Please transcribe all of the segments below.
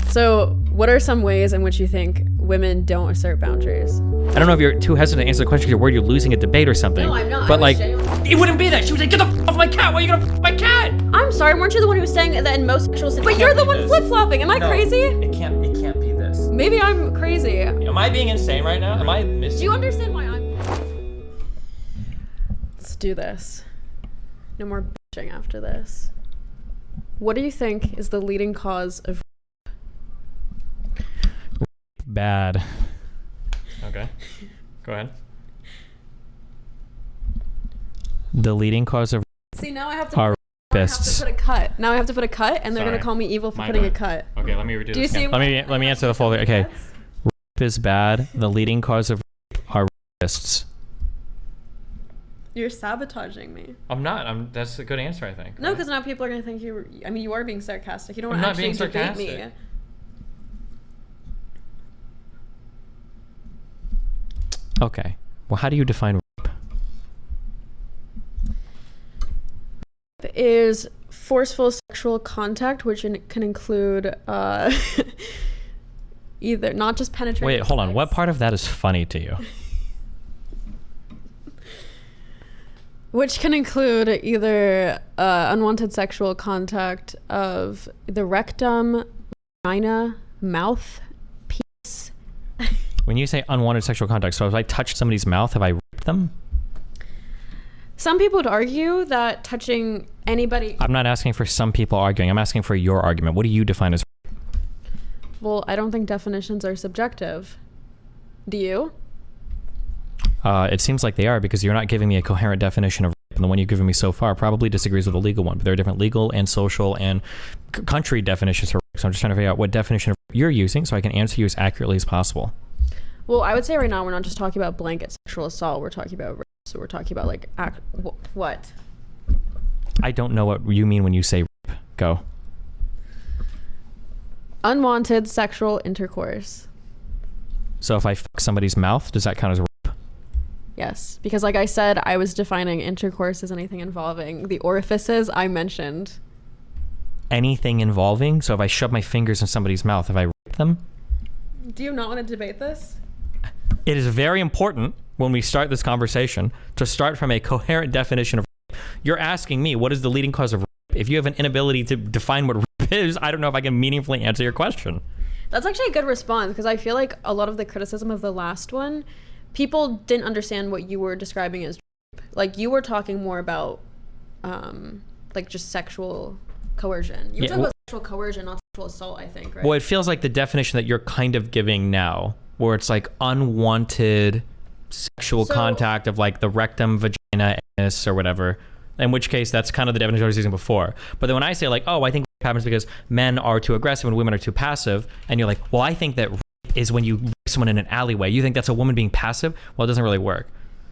So what are some ways in which you think women don't assert boundaries? I don't know if you're too hesitant to answer the question because you're worried you're losing a debate or something. No, I'm not. But like, it wouldn't be that. She was like, get the f off my cat. Why are you gonna f my cat? I'm sorry, weren't you the one who was saying that in most sexual situations? But you're the one flip-flopping. Am I crazy? It can't be this. Maybe I'm crazy. Am I being insane right now? Am I missing? Do you understand why I'm... Let's do this. No more bitching after this. What do you think is the leading cause of... Bad. Okay. Go ahead. The leading cause of See, now I have to... rapists. put a cut. Now I have to put a cut, and they're Sorry. gonna call me evil for My putting bad. a cut. Okay, let me redo Do you this again. see? Let me answer the full thing. Okay. Rape is bad. The leading cause of rape are rapists. You're sabotaging me. I'm not. That's a good answer, I think. No, because now people are gonna think you. I mean, you are being sarcastic. You don't I'm not actually being debate sarcastic. me. Okay. Well, how do you define rape? Is forceful sexual contact, which can include either not just penetration. Wait, hold on. What part of that is funny to you? Which can include either unwanted sexual contact of the rectum, vagina, mouth, penis. When you say unwanted sexual contact, so if I touch somebody's mouth, have I raped them? Some people would argue that touching anybody... I'm not asking for some people arguing. I'm asking for your argument. What do you define as rape? Well, I don't think definitions are subjective. Do you? It seems like they are because you're not giving me a coherent definition of rape. And the one you've given me so far probably disagrees with the legal one. But there are different legal and social and country definitions for rape. So I'm just trying to figure out what definition of rape you're using so I can answer you as accurately as possible. Well, I would say right now we're not just talking about blanket sexual assault. We're talking about rape. So we're talking about like what? I don't know what you mean when you say rape. Go. Unwanted sexual intercourse. So if I fuck somebody's mouth, does that count as rape? Yes, because like I said, I was defining intercourse as anything involving the orifices I mentioned. Anything involving? So if I shove my fingers in somebody's mouth, have I raped them? Do you not want to debate this? It is very important when we start this conversation to start from a coherent definition of rape. You're asking me, what is the leading cause of rape? If you have an inability to define what rape is, I don't know if I can meaningfully answer your question. That's actually a good response because I feel like a lot of the criticism of the last one, people didn't understand what you were describing as rape. Like you were talking more about like just sexual coercion. You were talking about sexual coercion, not sexual assault, I think, right? Well, it feels like the definition that you're kind of giving now, where it's like unwanted sexual contact of like the rectum, vagina, anus, or whatever. In which case, that's kind of the definition I was using before. But then when I say like, oh, I think rape happens because men are too aggressive and women are too passive, and you're like, well, I think that rape is when you rape someone in an alleyway. You think that's a woman being passive? Well, it doesn't really work.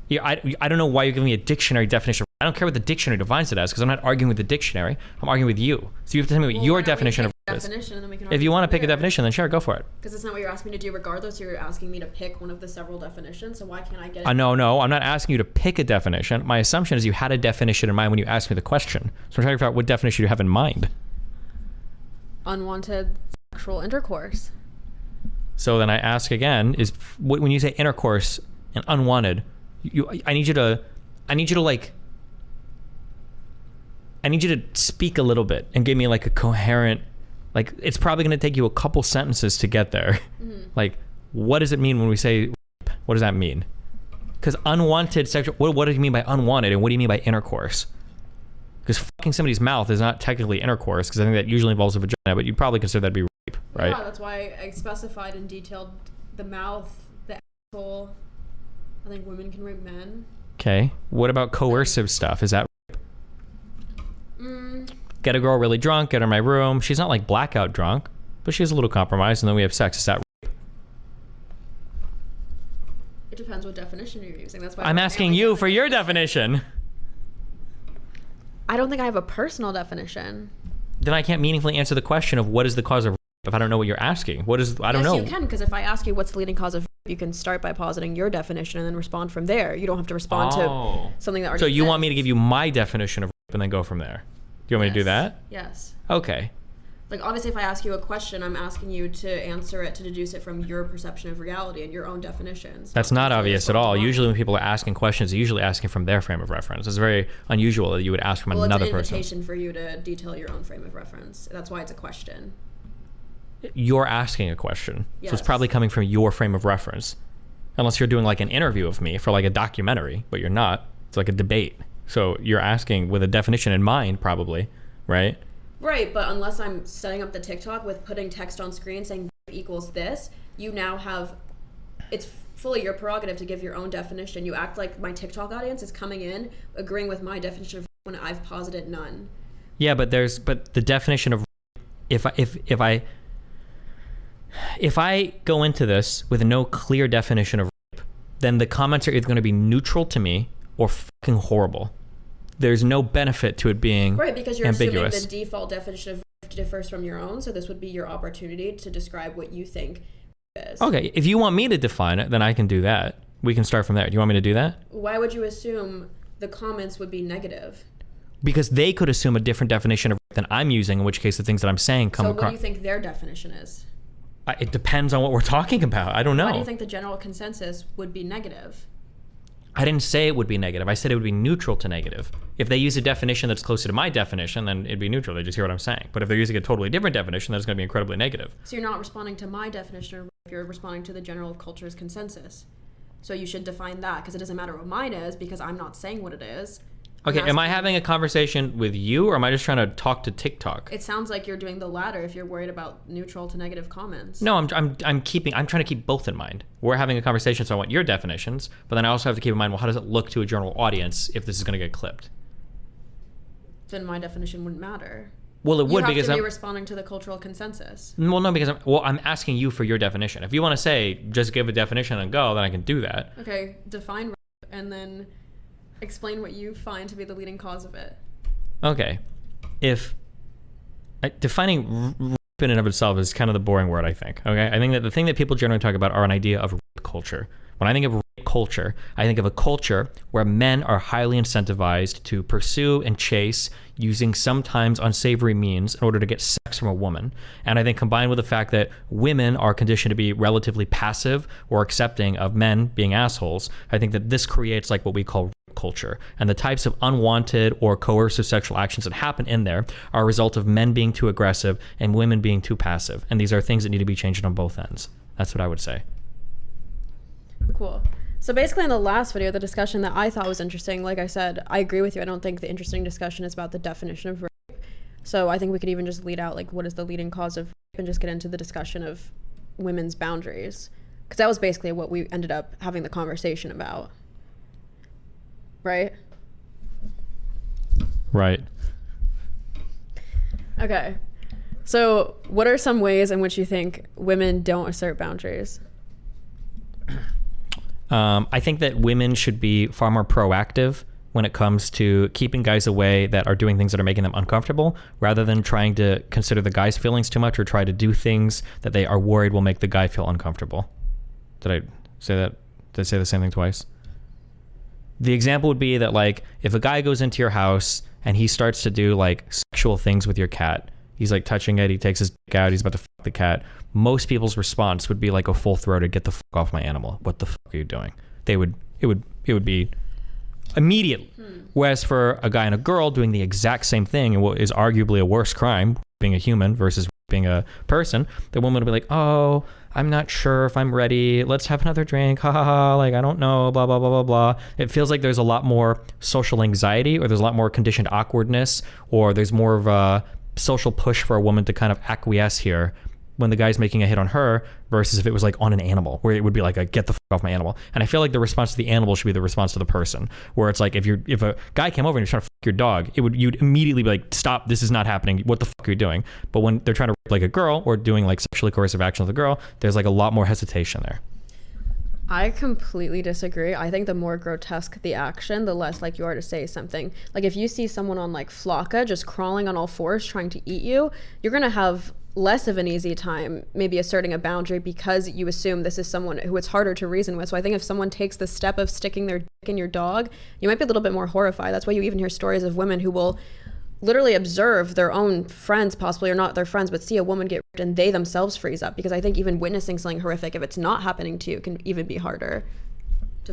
Yeah, I don't know why you're giving me a dictionary definition. I don't care what the dictionary defines it as because I'm not arguing with the dictionary. I'm arguing with you. So you have to tell me what your definition of rape is. If you want to pick a definition, then sure, go for it. Because it's not what you're asking me to do regardless. You're asking me to pick one of the several definitions. So why can't I get it? No, I'm not asking you to pick a definition. My assumption is you had a definition in mind when you asked me the question. So I'm trying to figure out what definition you have in mind. Unwanted sexual intercourse. So then I ask again, is when you say intercourse and unwanted, I need you to speak a little bit and give me like a coherent, like it's probably going to take you a couple sentences to get there. Mm-hmm. Like, what does it mean when we say rape? What does that mean? Because unwanted sexual, what do you mean by unwanted and what do you mean by intercourse? Because fucking somebody's mouth is not technically intercourse because I think that usually involves a vagina, but you'd probably consider that to be rape, right? Yeah, that's why I specified and detailed the mouth, the asshole. I think women can rape men. Okay. What about coercive stuff? Is that rape? Get a girl really drunk, get her in my room. She's not like blackout drunk, but she's a little compromised, and then we have sex. Is that rape? It depends what definition you're using. That's why I'm asking you for your definition. I don't think I have a personal definition. Then I can't meaningfully answer the question of what is the cause of rape if I don't know what you're asking. I don't know. Yes, you can, because if I ask you what's the leading cause of rape, you can start by positing your definition and then respond from there. You don't have to respond to something that already So you exists. want me to give you my definition of rape and then go from there? Do you want me to do that? Yes. Okay. Like, obviously, if I ask you a question, I'm asking you to answer it, to deduce it from your perception of reality and your own definitions. That's not obvious at all. Usually when people are asking questions, they're usually asking from their frame of reference. It's very unusual that you would ask from another person. It's an invitation for you to detail your own frame of reference. That's why it's a question. You're asking a question. Yes. So it's probably coming from your frame of reference. Unless you're doing like an interview of me for like a documentary, but you're not. It's like a debate. So you're asking with a definition in mind, probably, right? Right, but unless I'm setting up the TikTok with putting text on screen saying equals this, you now have, it's fully your prerogative to give your own definition. You act like my TikTok audience is coming in, agreeing with my definition of when I've posited none. Yeah, but the definition of if I go into this with no clear definition of rape, then the comments are either going to be neutral to me or fucking horrible. There's no benefit to it being right, because you're ambiguous. assuming the default definition of rape differs from your own, so this would be your opportunity to describe what you think rape is. Okay, if you want me to define it, then I can do that. We can start from there. Do you want me to do that? Why would you assume the comments would be negative? Because they could assume a different definition of rape than I'm using, in which case the things that I'm saying come across. So what do you think their definition is? It depends on what we're talking about. I don't know. Why do you think the general consensus would be negative? I didn't say it would be negative. I said it would be neutral to negative. If they use a definition that's closer to my definition, then it'd be neutral. They just hear what I'm saying. But if they're using a totally different definition, then it's going to be incredibly negative. So you're not responding to my definition of rape, you're responding to the general culture's consensus. So you should define that, because it doesn't matter what mine is, because I'm not saying what it is. Okay, am I having a conversation with you, or am I just trying to talk to TikTok? It sounds like you're doing the latter if you're worried about neutral to negative comments. No, I'm trying to keep both in mind. We're having a conversation, so I want your definitions, but then I also have to keep in mind, well, how does it look to a general audience if this is going to get clipped? Then my definition wouldn't matter. Well, it would, because you have to I'm be responding to the cultural consensus. Well, no, because I'm asking you for your definition. If you want to say just give a definition and go, then I can do that. Okay, define rape and then explain what you find to be the leading cause of it. Okay, if defining rape in and of itself is kind of the boring word, I think. Okay, I think that the thing that people generally talk about are an idea of rape culture. When I think of rape culture, I think of a culture where men are highly incentivized to pursue and chase using sometimes unsavory means in order to get sex from a woman. And I think combined with the fact that women are conditioned to be relatively passive or accepting of men being assholes, I think that this creates like what we call rape culture. And the types of unwanted or coercive sexual actions that happen in there are a result of men being too aggressive and women being too passive. And these are things that need to be changed on both ends. That's what I would say. Cool. So basically in the last video, the discussion that I thought was interesting, like I said, I agree with you. I don't think the interesting discussion is about the definition of rape. So I think we could even just lead out like what is the leading cause of rape and just get into the discussion of women's boundaries. Because that was basically what we ended up having the conversation about. Right? Right. Okay. So what are some ways in which you think women don't assert boundaries? I think that women should be far more proactive when it comes to keeping guys away that are doing things that are making them uncomfortable, rather than trying to consider the guy's feelings too much or try to do things that they are worried will make the guy feel uncomfortable. Did I say that? Did I say the same thing twice? The example would be that, like, if a guy goes into your house and he starts to do like sexual things with your cat, he's like touching it, he takes his dick out, he's about to fuck the cat. Most people's response would be like a full-throated, get the fuck off my animal. What the fuck are you doing? It would be immediately. Whereas for a guy and a girl doing the exact same thing and what is arguably a worse crime, being a human versus being a person, the woman would be like, oh, I'm not sure if I'm ready. Let's have another drink. Ha ha ha. Like, I don't know, blah, blah, blah, blah, blah. It feels like there's a lot more social anxiety, or there's a lot more conditioned awkwardness, or there's more of a social push for a woman to kind of acquiesce here when the guy's making a hit on her, versus if it was like on an animal, where it would be like a get the fuck off my animal. And I feel like the response to the animal should be the response to the person, where it's like if a guy came over and you're trying to fuck your dog, you'd immediately be like, stop, this is not happening. What the fuck are you doing? But when they're trying to rape like a girl or doing like sexually coercive action with a girl, there's like a lot more hesitation there. I completely disagree. I think the more grotesque the action, the less like you are to say something. Like if you see someone on like Flocka just crawling on all fours trying to eat you, you're gonna have less of an easy time maybe asserting a boundary, because you assume this is someone who it's harder to reason with. So I think if someone takes the step of sticking their dick in your dog, you might be a little bit more horrified. That's why you even hear stories of women who will literally observe their own friends, possibly, or not their friends, but see a woman get raped and they themselves freeze up. Because I think even witnessing something horrific, if it's not happening to you, can even be harder.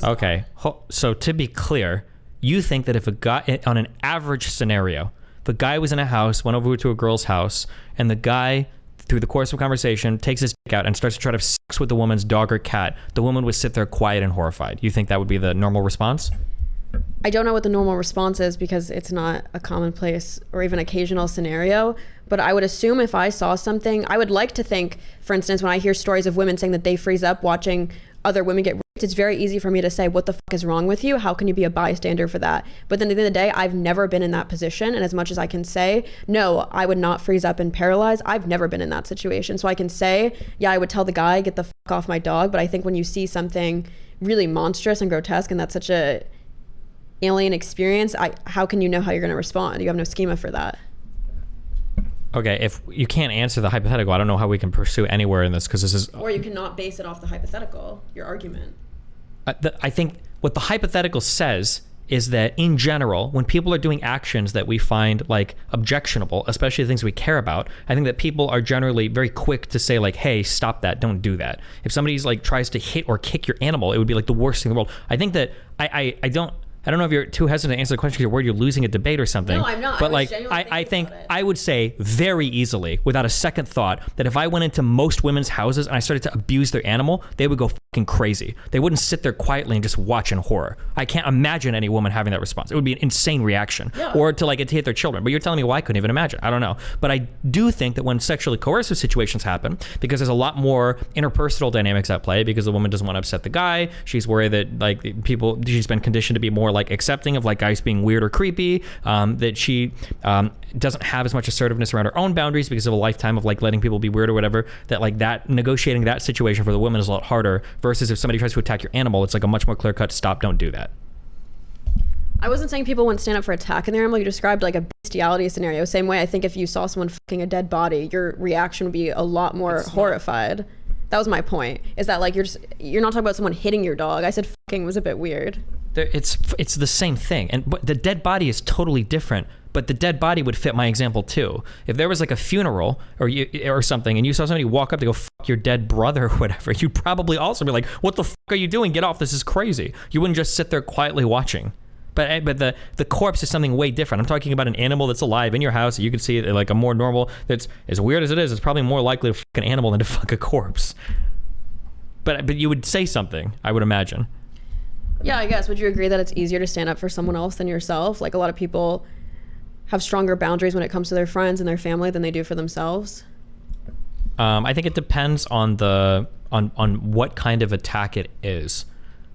Okay. So to be clear, you think that if a guy, on an average scenario, if a guy was in a house, went over to a girl's house, and the guy, through the course of conversation, takes his dick out and starts to try to have sex with the woman's dog or cat, the woman would sit there quiet and horrified. You think that would be the normal response? I don't know what the normal response is because it's not a commonplace or even occasional scenario, but I would assume if I saw something, I would like to think, for instance, when I hear stories of women saying that they freeze up watching other women get raped, it's very easy for me to say, what the fuck is wrong with you? How can you be a bystander for that? But then at the end of the day, I've never been in that position. And as much as I can say, no, I would not freeze up and paralyze, I've never been in that situation. So I can say, yeah, I would tell the guy, get the fuck off my dog. But I think when you see something really monstrous and grotesque, and that's such a alien experience, how can you know how you're going to respond? You have no schema for that. Okay, if you can't answer the hypothetical, I don't know how we can pursue anywhere in this, because this is... Or you cannot base it off the hypothetical, your argument. I think what the hypothetical says is that in general, when people are doing actions that we find like objectionable, especially things we care about, I think that people are generally very quick to say like, hey, stop that, don't do that. If somebody's like tries to hit or kick your animal, it would be like the worst thing in the world. I think that I don't know if you're too hesitant to answer the question because you're worried you're losing a debate or something. No, I'm not. But like, I think I would say very easily, without a second thought, that if I went into most women's houses and I started to abuse their animal, they would go fucking crazy. They wouldn't sit there quietly and just watch in horror. I can't imagine any woman having that response. It would be an insane reaction. Yeah. Or to like hit their children. But you're telling me, well, I couldn't even imagine. I don't know. But I do think that when sexually coercive situations happen, because there's a lot more interpersonal dynamics at play, because the woman doesn't want to upset the guy, she's worried that like she's been conditioned to be more like accepting of like guys being weird or creepy, that she doesn't have as much assertiveness around her own boundaries because of a lifetime of like letting people be weird or whatever, that like that negotiating that situation for the woman is a lot harder, versus if somebody tries to attack your animal, it's like a much more clear cut stop, don't do that. I wasn't saying people wouldn't stand up for attacking their animal. You described like a bestiality scenario. Same way I think if you saw someone fucking a dead body, your reaction would be a lot more horrified. That was my point, is that like you're not talking about someone hitting your dog. I said fucking was a bit weird. It's the same thing, but the dead body is totally different. But the dead body would fit my example too. If there was like a funeral or something, and you saw somebody walk up to go fuck your dead brother or whatever, you'd probably also be like, "What the fuck are you doing? Get off! This is crazy." You wouldn't just sit there quietly watching. But the corpse is something way different. I'm talking about an animal that's alive in your house. You can see it like a more normal. That's as weird as it is. It's probably more likely to fuck an animal than to fuck a corpse. But you would say something, I would imagine. Yeah, I guess. Would you agree that it's easier to stand up for someone else than yourself? Like a lot of people have stronger boundaries when it comes to their friends and their family than they do for themselves. I think it depends on on what kind of attack it is.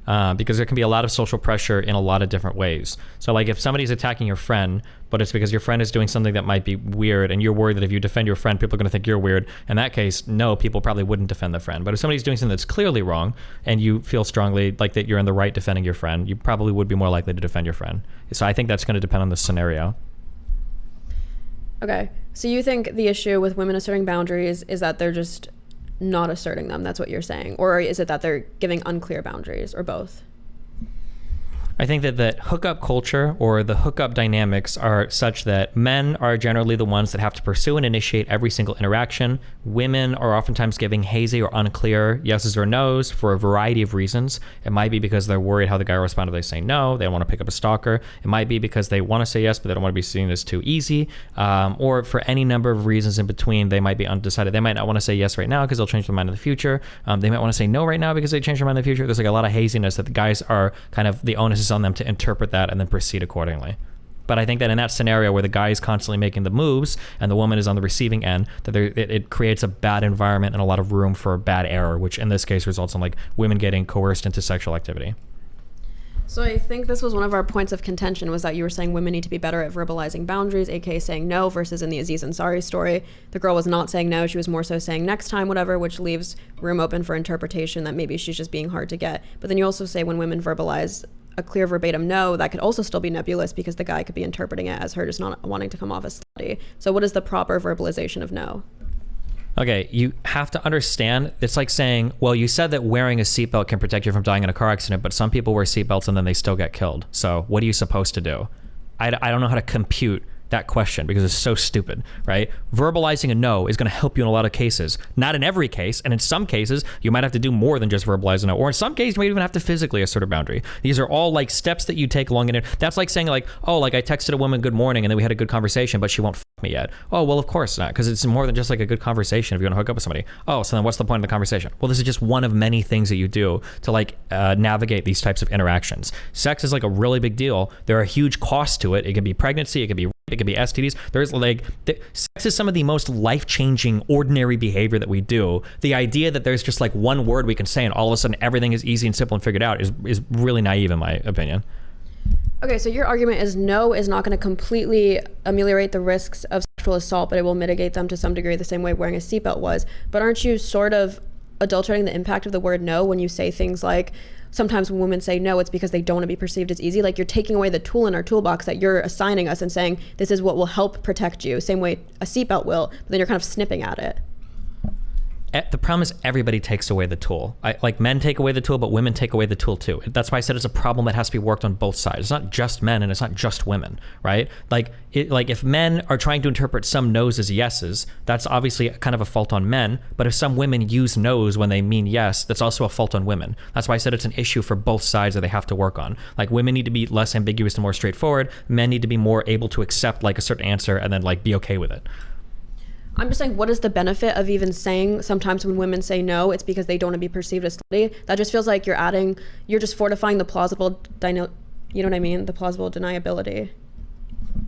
Because there can be a lot of social pressure in a lot of different ways. So like if somebody's attacking your friend, but it's because your friend is doing something that might be weird and you're worried that if you defend your friend, people are going to think you're weird. In that case, no, people probably wouldn't defend the friend. But if somebody's doing something that's clearly wrong and you feel strongly like that you're in the right defending your friend, you probably would be more likely to defend your friend. So I think that's going to depend on the scenario. Okay. So you think the issue with women asserting boundaries is that they're just not asserting them? That's what you're saying? Or is it that they're giving unclear boundaries, or both? I think that hookup culture or the hookup dynamics are such that men are generally the ones that have to pursue and initiate every single interaction. Women are oftentimes giving hazy or unclear yeses or nos for a variety of reasons. It might be because they're worried how the guy will respond if they say no. They don't want to pick up a stalker. It might be because they want to say yes, but they don't want to be seen as too easy. Or for any number of reasons in between, they might be undecided. They might not want to say yes right now because they'll change their mind in the future. They might want to say no right now because they change their mind in the future. There's like a lot of haziness that the guys are kind of, the onus is on them to interpret that and then proceed accordingly. But I think that in that scenario where the guy is constantly making the moves and the woman is on the receiving end, that it creates a bad environment and a lot of room for bad error, which in this case results in like women getting coerced into sexual activity. So I think this was one of our points of contention, was that you were saying women need to be better at verbalizing boundaries, aka saying no, versus in the Aziz Ansari story, the girl was not saying no, she was more so saying next time, whatever, which leaves room open for interpretation that maybe she's just being hard to get. But then you also say when women verbalize a clear verbatim no, that could also still be nebulous because the guy could be interpreting it as her just not wanting to come off as slutty. So what is the proper verbalization of no? Okay, you have to understand, it's like saying, well, you said that wearing a seatbelt can protect you from dying in a car accident, but some people wear seatbelts and then they still get killed. So what are you supposed to do? I don't know how to compute that question because it's so stupid, right? Verbalizing a no is going to help you in a lot of cases. Not in every case. And in some cases, you might have to do more than just verbalize a no. Or in some cases, you might even have to physically assert a boundary. These are all like steps that you take along in it. That's like saying like, oh, like I texted a woman good morning and then we had a good conversation, but she won't f me yet. Oh, well, of course not. Because it's more than just like a good conversation if you want to hook up with somebody. Oh, so then what's the point of the conversation? Well, this is just one of many things that you do to like navigate these types of interactions. Sex is like a really big deal. There are huge costs to it. It can be pregnancy. It can be rape, it can be STDs. There's like sex is some of the most life-changing ordinary behavior that we do. The idea that there's just like one word we can say and all of a sudden everything is easy and simple and figured out is really naive in my opinion. Okay, so your argument is no is not going to completely ameliorate the risks of sexual assault, but it will mitigate them to some degree the same way wearing a seatbelt was. But aren't you sort of adulterating the impact of the word no when you say things like, sometimes when women say no, it's because they don't want to be perceived as easy. Like you're taking away the tool in our toolbox that you're assigning us and saying, this is what will help protect you, same way a seatbelt will, but then you're kind of snipping at it. The problem is everybody takes away the tool. Like men take away the tool, but women take away the tool too. That's why I said it's a problem that has to be worked on both sides. It's not just men and it's not just women, right? Like if men are trying to interpret some no's as yeses, that's obviously kind of a fault on men. But if some women use no's when they mean yes, that's also a fault on women. That's why I said it's an issue for both sides that they have to work on. Like women need to be less ambiguous and more straightforward. Men need to be more able to accept like a certain answer and then like be okay with it. I'm just saying, what is the benefit of even saying sometimes when women say no, it's because they don't want to be perceived as slutty? That just feels like you're just fortifying the plausible, you know what I mean? The plausible deniability.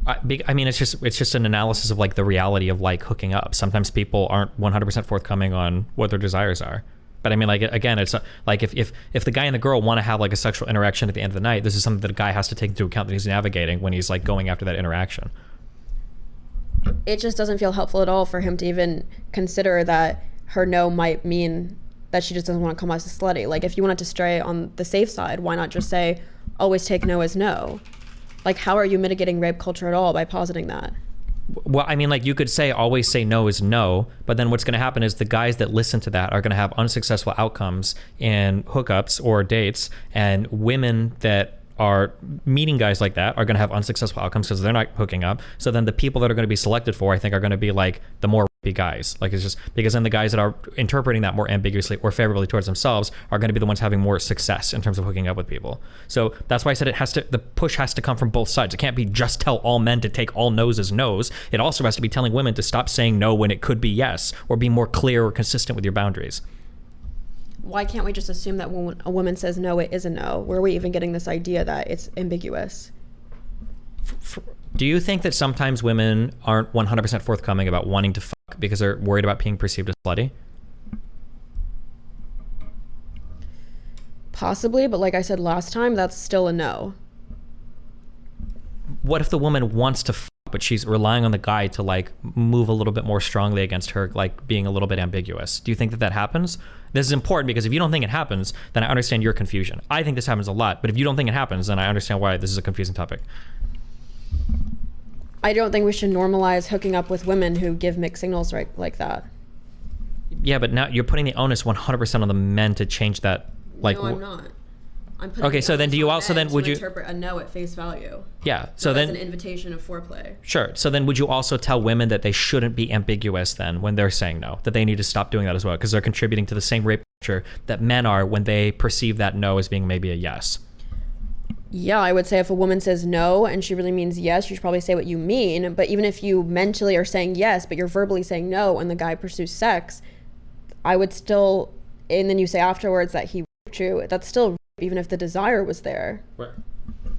I mean, it's just an analysis of like the reality of like hooking up. Sometimes people aren't 100% forthcoming on what their desires are. But I mean, like, again, it's like if the guy and the girl want to have like a sexual interaction at the end of the night, this is something that a guy has to take into account that he's navigating when he's like going after that interaction. It just doesn't feel helpful at all for him to even consider that her no might mean that she just doesn't want to come as slutty. Like if you wanted to stray on the safe side, why not just say, always take no as no? Like how are you mitigating rape culture at all by positing that? Well, I mean, like you could say always say no is no, but then what's going to happen is the guys that listen to that are going to have unsuccessful outcomes in hookups or dates, and women that are meeting guys like that are going to have unsuccessful outcomes because they're not hooking up. So then the people that are going to be selected for, I think, are going to be like the more rapey guys. Like it's just because then the guys that are interpreting that more ambiguously or favorably towards themselves are going to be the ones having more success in terms of hooking up with people. So that's why I said the push has to come from both sides. It can't be just tell all men to take all no's as no's. It also has to be telling women to stop saying no when it could be yes, or be more clear or consistent with your boundaries. Why can't we just assume that when a woman says no, it is a no? Where are we even getting this idea that it's ambiguous? Do you think that sometimes women aren't 100% forthcoming about wanting to fuck because they're worried about being perceived as slutty? Possibly, but like I said last time, that's still a no. What if the woman wants to fuck, but she's relying on the guy to like move a little bit more strongly against her, like being a little bit ambiguous? Do you think that happens? This is important because if you don't think it happens, then I understand your confusion. I think this happens a lot, but if you don't think it happens, then I understand why this is a confusing topic. I don't think we should normalize hooking up with women who give mixed signals like that. Yeah, but now you're putting the onus 100% on the men to change that. Like, no, I'm not. I'm putting okay, so then do you also then would you interpret a no at face value? Yeah, so then then an invitation of foreplay. Sure. So then would you also tell women that they shouldn't be ambiguous then when they're saying no, that they need to stop doing that as well because they're contributing to the same rape culture that men are when they perceive that no as being maybe a yes? Yeah, I would say if a woman says no and she really means yes, you should probably say what you mean. But even if you mentally are saying yes, but you're verbally saying no and the guy pursues sex, I would still, and then you say afterwards that he raped you, that's still rape, even if the desire was there.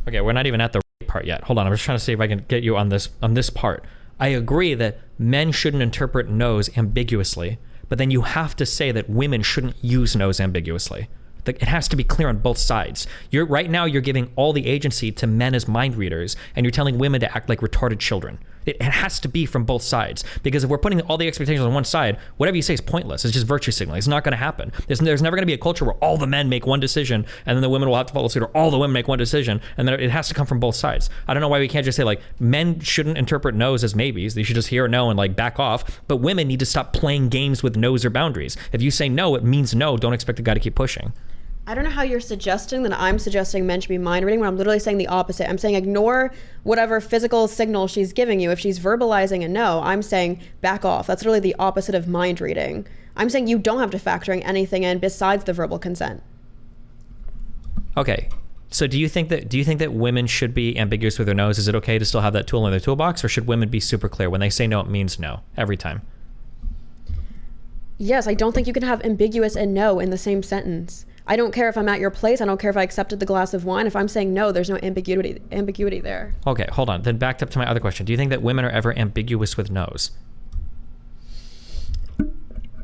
Okay, we're not even at the rape part yet. Hold on, I'm just trying to see if I can get you on this part. I agree that men shouldn't interpret no's ambiguously, but then you have to say that women shouldn't use no's ambiguously. It has to be clear on both sides. Right now you're giving all the agency to men as mind readers, and you're telling women to act like retarded children. It has to be from both sides, because if we're putting all the expectations on one side, whatever you say is pointless. It's just virtue signaling. It's not going to happen. There's never going to be a culture where all the men make one decision and then the women will have to follow suit, or all the women make one decision, and then it has to come from both sides. I don't know why we can't just say like men shouldn't interpret no's as maybes. They should just hear a no and like back off. But women need to stop playing games with no's or boundaries. If you say no, it means no. Don't expect the guy to keep pushing. I don't know how you're suggesting that I'm suggesting men should be mind reading when I'm literally saying the opposite. I'm saying ignore whatever physical signal she's giving you. If she's verbalizing a no, I'm saying back off. That's really the opposite of mind reading. I'm saying you don't have to factor anything in besides the verbal consent. Okay. So do you think that women should be ambiguous with their no's? Is it okay to still have that tool in their toolbox, or should women be super clear when they say no, it means no every time? Yes, I don't think you can have ambiguous and no in the same sentence. I don't care if I'm at your place. I don't care if I accepted the glass of wine. If I'm saying no, there's no ambiguity there. Okay, hold on. Then backed up to my other question. Do you think that women are ever ambiguous with no's?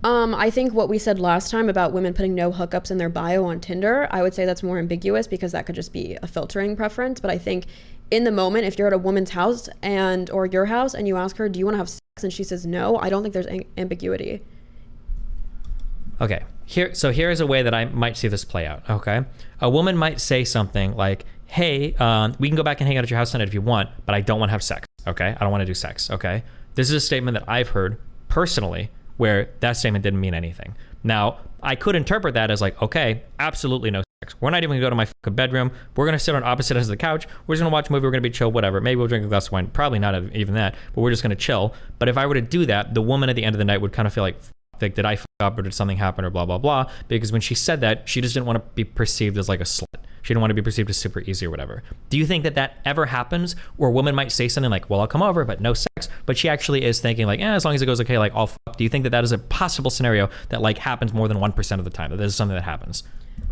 I think what we said last time about women putting no hookups in their bio on Tinder, I would say that's more ambiguous because that could just be a filtering preference. But I think in the moment, if you're at a woman's house or your house and you ask her, do you want to have sex? And she says no, I don't think there's ambiguity. Okay, here is a way that I might see this play out, okay? A woman might say something like, hey, we can go back and hang out at your house tonight if you want, but I don't want to have sex, okay? I don't want to do sex, okay? This is a statement that I've heard personally where that statement didn't mean anything. Now, I could interpret that as like, okay, absolutely no sex. We're not even gonna go to my fucking bedroom. We're gonna sit on opposite ends of the couch. We're just gonna watch a movie. We're gonna be chill, whatever. Maybe we'll drink a glass of wine. Probably not even that, but we're just gonna chill. But if I were to do that, the woman at the end of the night would kind of feel like did I fuck up or did something happen or blah, blah, blah. Because when she said that, she just didn't want to be perceived as like a slut. She didn't want to be perceived as super easy or whatever. Do you think that ever happens where a woman might say something like, well, I'll come over, but no sex, but she actually is thinking like, as long as it goes okay, like I'll fuck. Do you think that is a possible scenario that like happens more than 1% of the time, that this is something that happens?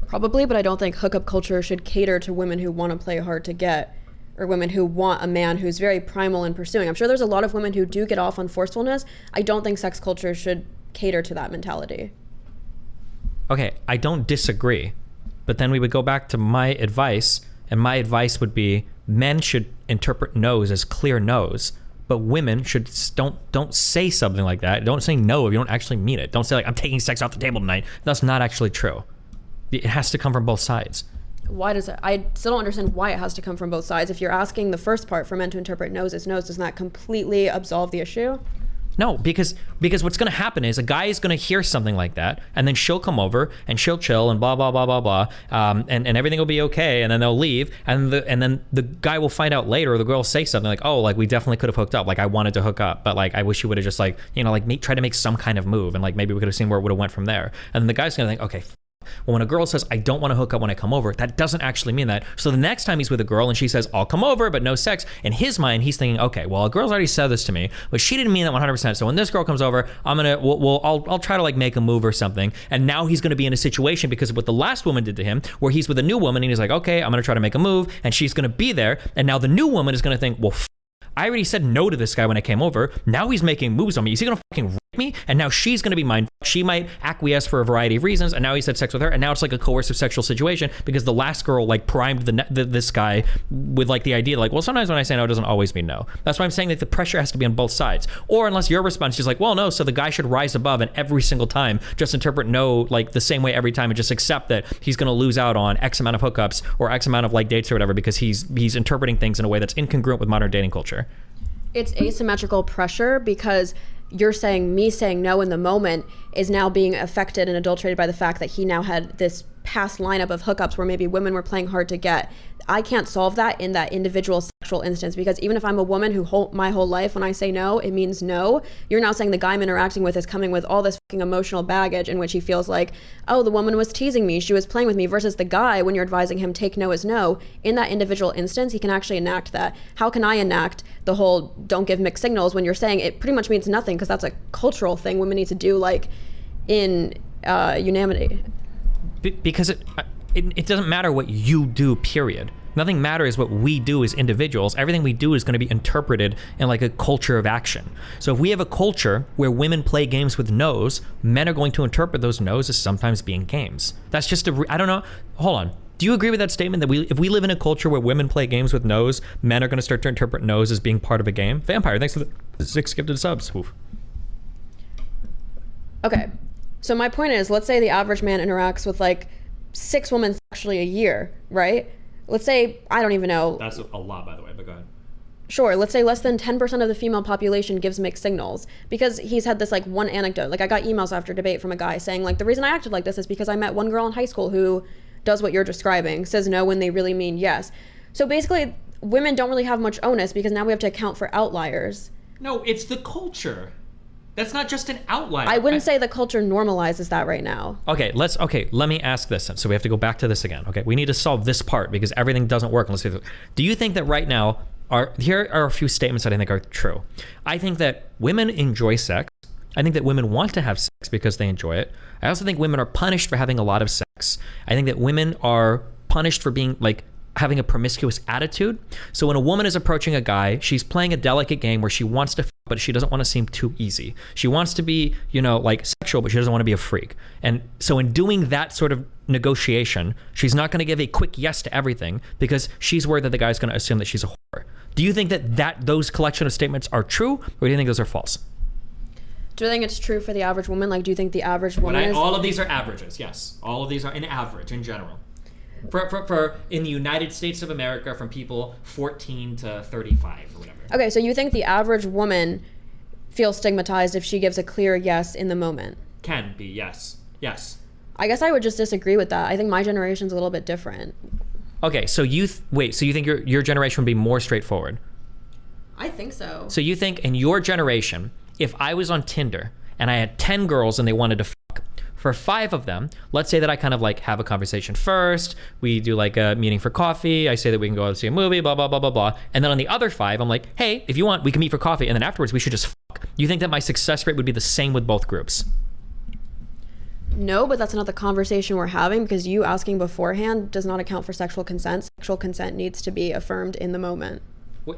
Probably, but I don't think hookup culture should cater to women who want to play hard to get, or women who want a man who's very primal in pursuing. I'm sure there's a lot of women who do get off on forcefulness. I don't think sex culture should cater to that mentality. Okay, I don't disagree, but then we would go back to my advice, and my advice would be men should interpret no's as clear no's, but women should don't say something like that. Don't say no if you don't actually mean it. Don't say like, I'm taking sex off the table tonight. That's not actually true. It has to come from both sides. Why does it? I still don't understand why it has to come from both sides. If you're asking the first part for men to interpret no's as no's, doesn't that completely absolve the issue? No, because what's going to happen is a guy is going to hear something like that, and then she'll come over and she'll chill and blah blah blah blah blah, and everything will be okay, and then they'll leave, and then the guy will find out later, or the girl will say something like, oh, like we definitely could have hooked up, like I wanted to hook up, but like I wish you would have just like, you know, like try to make some kind of move, and like maybe we could have seen where it would have went from there, and then the guy's going to think, okay. Well, when a girl says, I don't want to hook up when I come over, that doesn't actually mean that. So the next time he's with a girl and she says, I'll come over, but no sex, in his mind, he's thinking, okay, well, a girl's already said this to me, but she didn't mean that 100%. So when this girl comes over, I'll try to like make a move or something. And now he's going to be in a situation because of what the last woman did to him, where he's with a new woman and he's like, okay, I'm going to try to make a move, and she's going to be there. And now the new woman is going to think, well, I already said no to this guy when I came over. Now he's making moves on me. Is he going to fucking rape me? And now she's going to be mine. She might acquiesce for a variety of reasons. And now he's had sex with her. And now it's like a coercive sexual situation because the last girl like primed this guy with like the idea like, well, sometimes when I say no, it doesn't always mean no. That's why I'm saying that the pressure has to be on both sides. Or unless your response is like, well, no, so the guy should rise above and every single time just interpret no like the same way every time and just accept that he's going to lose out on X amount of hookups or X amount of like dates or whatever because he's interpreting things in a way that's incongruent with modern dating culture. It's asymmetrical pressure because you're saying me saying no in the moment is now being affected and adulterated by the fact that he now had this past lineup of hookups where maybe women were playing hard to get. I can't solve that in that individual sexual instance because even if I'm a woman who my whole life when I say no, it means no, you're now saying the guy I'm interacting with is coming with all this fucking emotional baggage in which he feels like, oh, the woman was teasing me, she was playing with me, versus the guy, when you're advising him take no as no, in that individual instance, he can actually enact that. How can I enact the whole don't give mixed signals when you're saying it pretty much means nothing because that's a cultural thing women need to do like in unanimity? Because it doesn't matter what you do, period. Nothing matters what we do as individuals. Everything we do is going to be interpreted in like a culture of action. So if we have a culture where women play games with no's, men are going to interpret those no's as sometimes being games. That's just I don't know. Hold on. Do you agree with that statement that if we live in a culture where women play games with no's, men are going to start to interpret no's as being part of a game? Vampire, thanks for the 6 gifted subs. Oof. Okay. So my point is, let's say the average man interacts with like 6 women sexually a year, right? Let's say, I don't even know. That's a lot, by the way, but go ahead. Sure, let's say less than 10% of the female population gives mixed signals because he's had this like one anecdote. Like I got emails after debate from a guy saying like, the reason I acted like this is because I met one girl in high school who does what you're describing, says no when they really mean yes. So basically, women don't really have much onus because now we have to account for outliers. No, it's the culture. That's not just an outlier. I wouldn't say the culture normalizes that right now. Okay, let me ask this then. So we have to go back to this again. Okay, we need to solve this part because everything doesn't work unless we... Do you think that right now, here are a few statements that I think are true. I think that women enjoy sex. I think that women want to have sex because they enjoy it. I also think women are punished for having a lot of sex. I think that women are punished for being like having a promiscuous attitude. So when a woman is approaching a guy, she's playing a delicate game where she wants to, but she doesn't want to seem too easy. She wants to be, you know, like sexual, but she doesn't want to be a freak. And so in doing that sort of negotiation, she's not going to give a quick yes to everything because she's worried that the guy's going to assume that she's a whore. Do you think that those collection of statements are true, or do you think those are false? Do you think it's true for the average woman? Like, do you think the average woman is... All of these are averages, yes. All of these are an average in general. For in the United States of America, from people 14 to 35 or whatever. Okay, so you think the average woman feels stigmatized if she gives a clear yes in the moment? Can be, yes. Yes. I guess I would just disagree with that. I think my generation's a little bit different. Okay, so you think your generation would be more straightforward? I think so. So you think in your generation, if I was on Tinder and I had 10 girls and they wanted to fuck, for 5 of them, let's say that I kind of like have a conversation first, we do like a meeting for coffee, I say that we can go out and see a movie, blah, blah, blah, blah, blah. And then on the other 5, I'm like, hey, if you want, we can meet for coffee. And then afterwards, we should just fuck. You think that my success rate would be the same with both groups? No, but that's not the conversation we're having because you asking beforehand does not account for sexual consent. Sexual consent needs to be affirmed in the moment.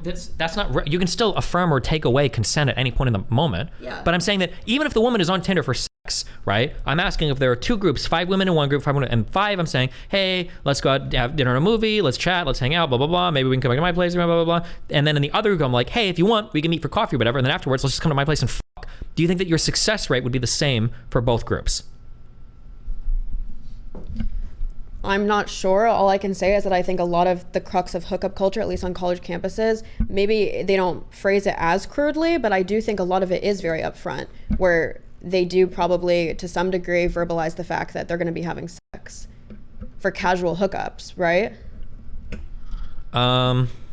That's not... You can still affirm or take away consent at any point in the moment. Yeah. But I'm saying that even if the woman is on Tinder for sex, right? I'm asking if there are 2 groups, 5 women in one group, 5 women, and 5, I'm saying, hey, let's go out, have dinner and a movie, let's chat, let's hang out, blah, blah, blah. Maybe we can come back to my place, blah, blah, blah, blah. And then in the other group, I'm like, hey, if you want, we can meet for coffee or whatever. And then afterwards, let's just come to my place and fuck. Do you think that your success rate would be the same for both groups? I'm not sure. All I can say is that I think a lot of the crux of hookup culture, at least on college campuses, maybe they don't phrase it as crudely, but I do think a lot of it is very upfront, where they do probably, to some degree, verbalize the fact that they're going to be having sex for casual hookups, right?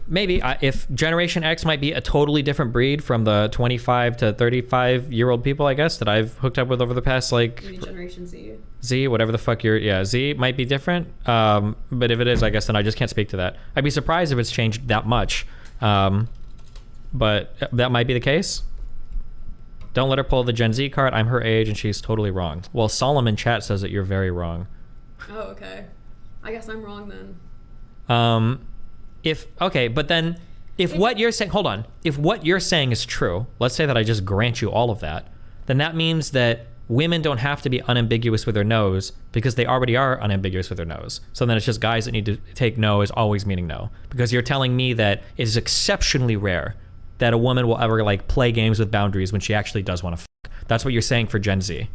Maybe. If Generation X might be a totally different breed from the 25 to 35-year-old people, I guess, that I've hooked up with over the past, like... Maybe Generation Z. Z, whatever the fuck Z might be different. But if it is, I guess then I just can't speak to that. I'd be surprised if it's changed that much. But that might be the case. Don't let her pull the Gen Z card. I'm her age and she's totally wrong. Well, Solomon chat says that you're very wrong. Oh, okay. I guess I'm wrong then. If what you're saying, hold on. If what you're saying is true, let's say that I just grant you all of that, then that means that women don't have to be unambiguous with their no's because they already are unambiguous with their no's. So then it's just guys that need to take no as always meaning no. Because you're telling me that it is exceptionally rare that a woman will ever like play games with boundaries when she actually does want to fuck. That's what you're saying for Gen Z.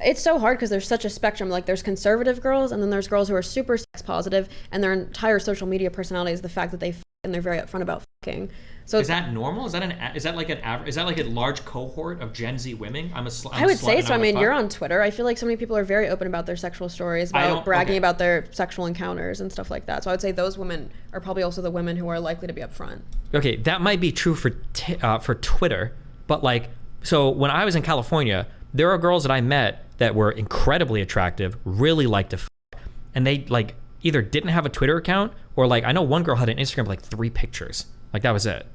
It's so hard because there's such a spectrum. Like there's conservative girls and then there's girls who are super sex positive and their entire social media personality is the fact that they fuck and they're very upfront about fucking. So is that normal? Is that like a large cohort of Gen Z women? I would say so. I mean, you're on Twitter. I feel like so many people are very open about their sexual stories, about bragging about their sexual encounters and stuff like that. So I would say those women are probably also the women who are likely to be upfront. Okay, that might be true for Twitter, but like, so when I was in California, there are girls that I met that were incredibly attractive, really liked to fuck, and they like either didn't have a Twitter account or like I know one girl had an Instagram with like 3 pictures. Like that was it.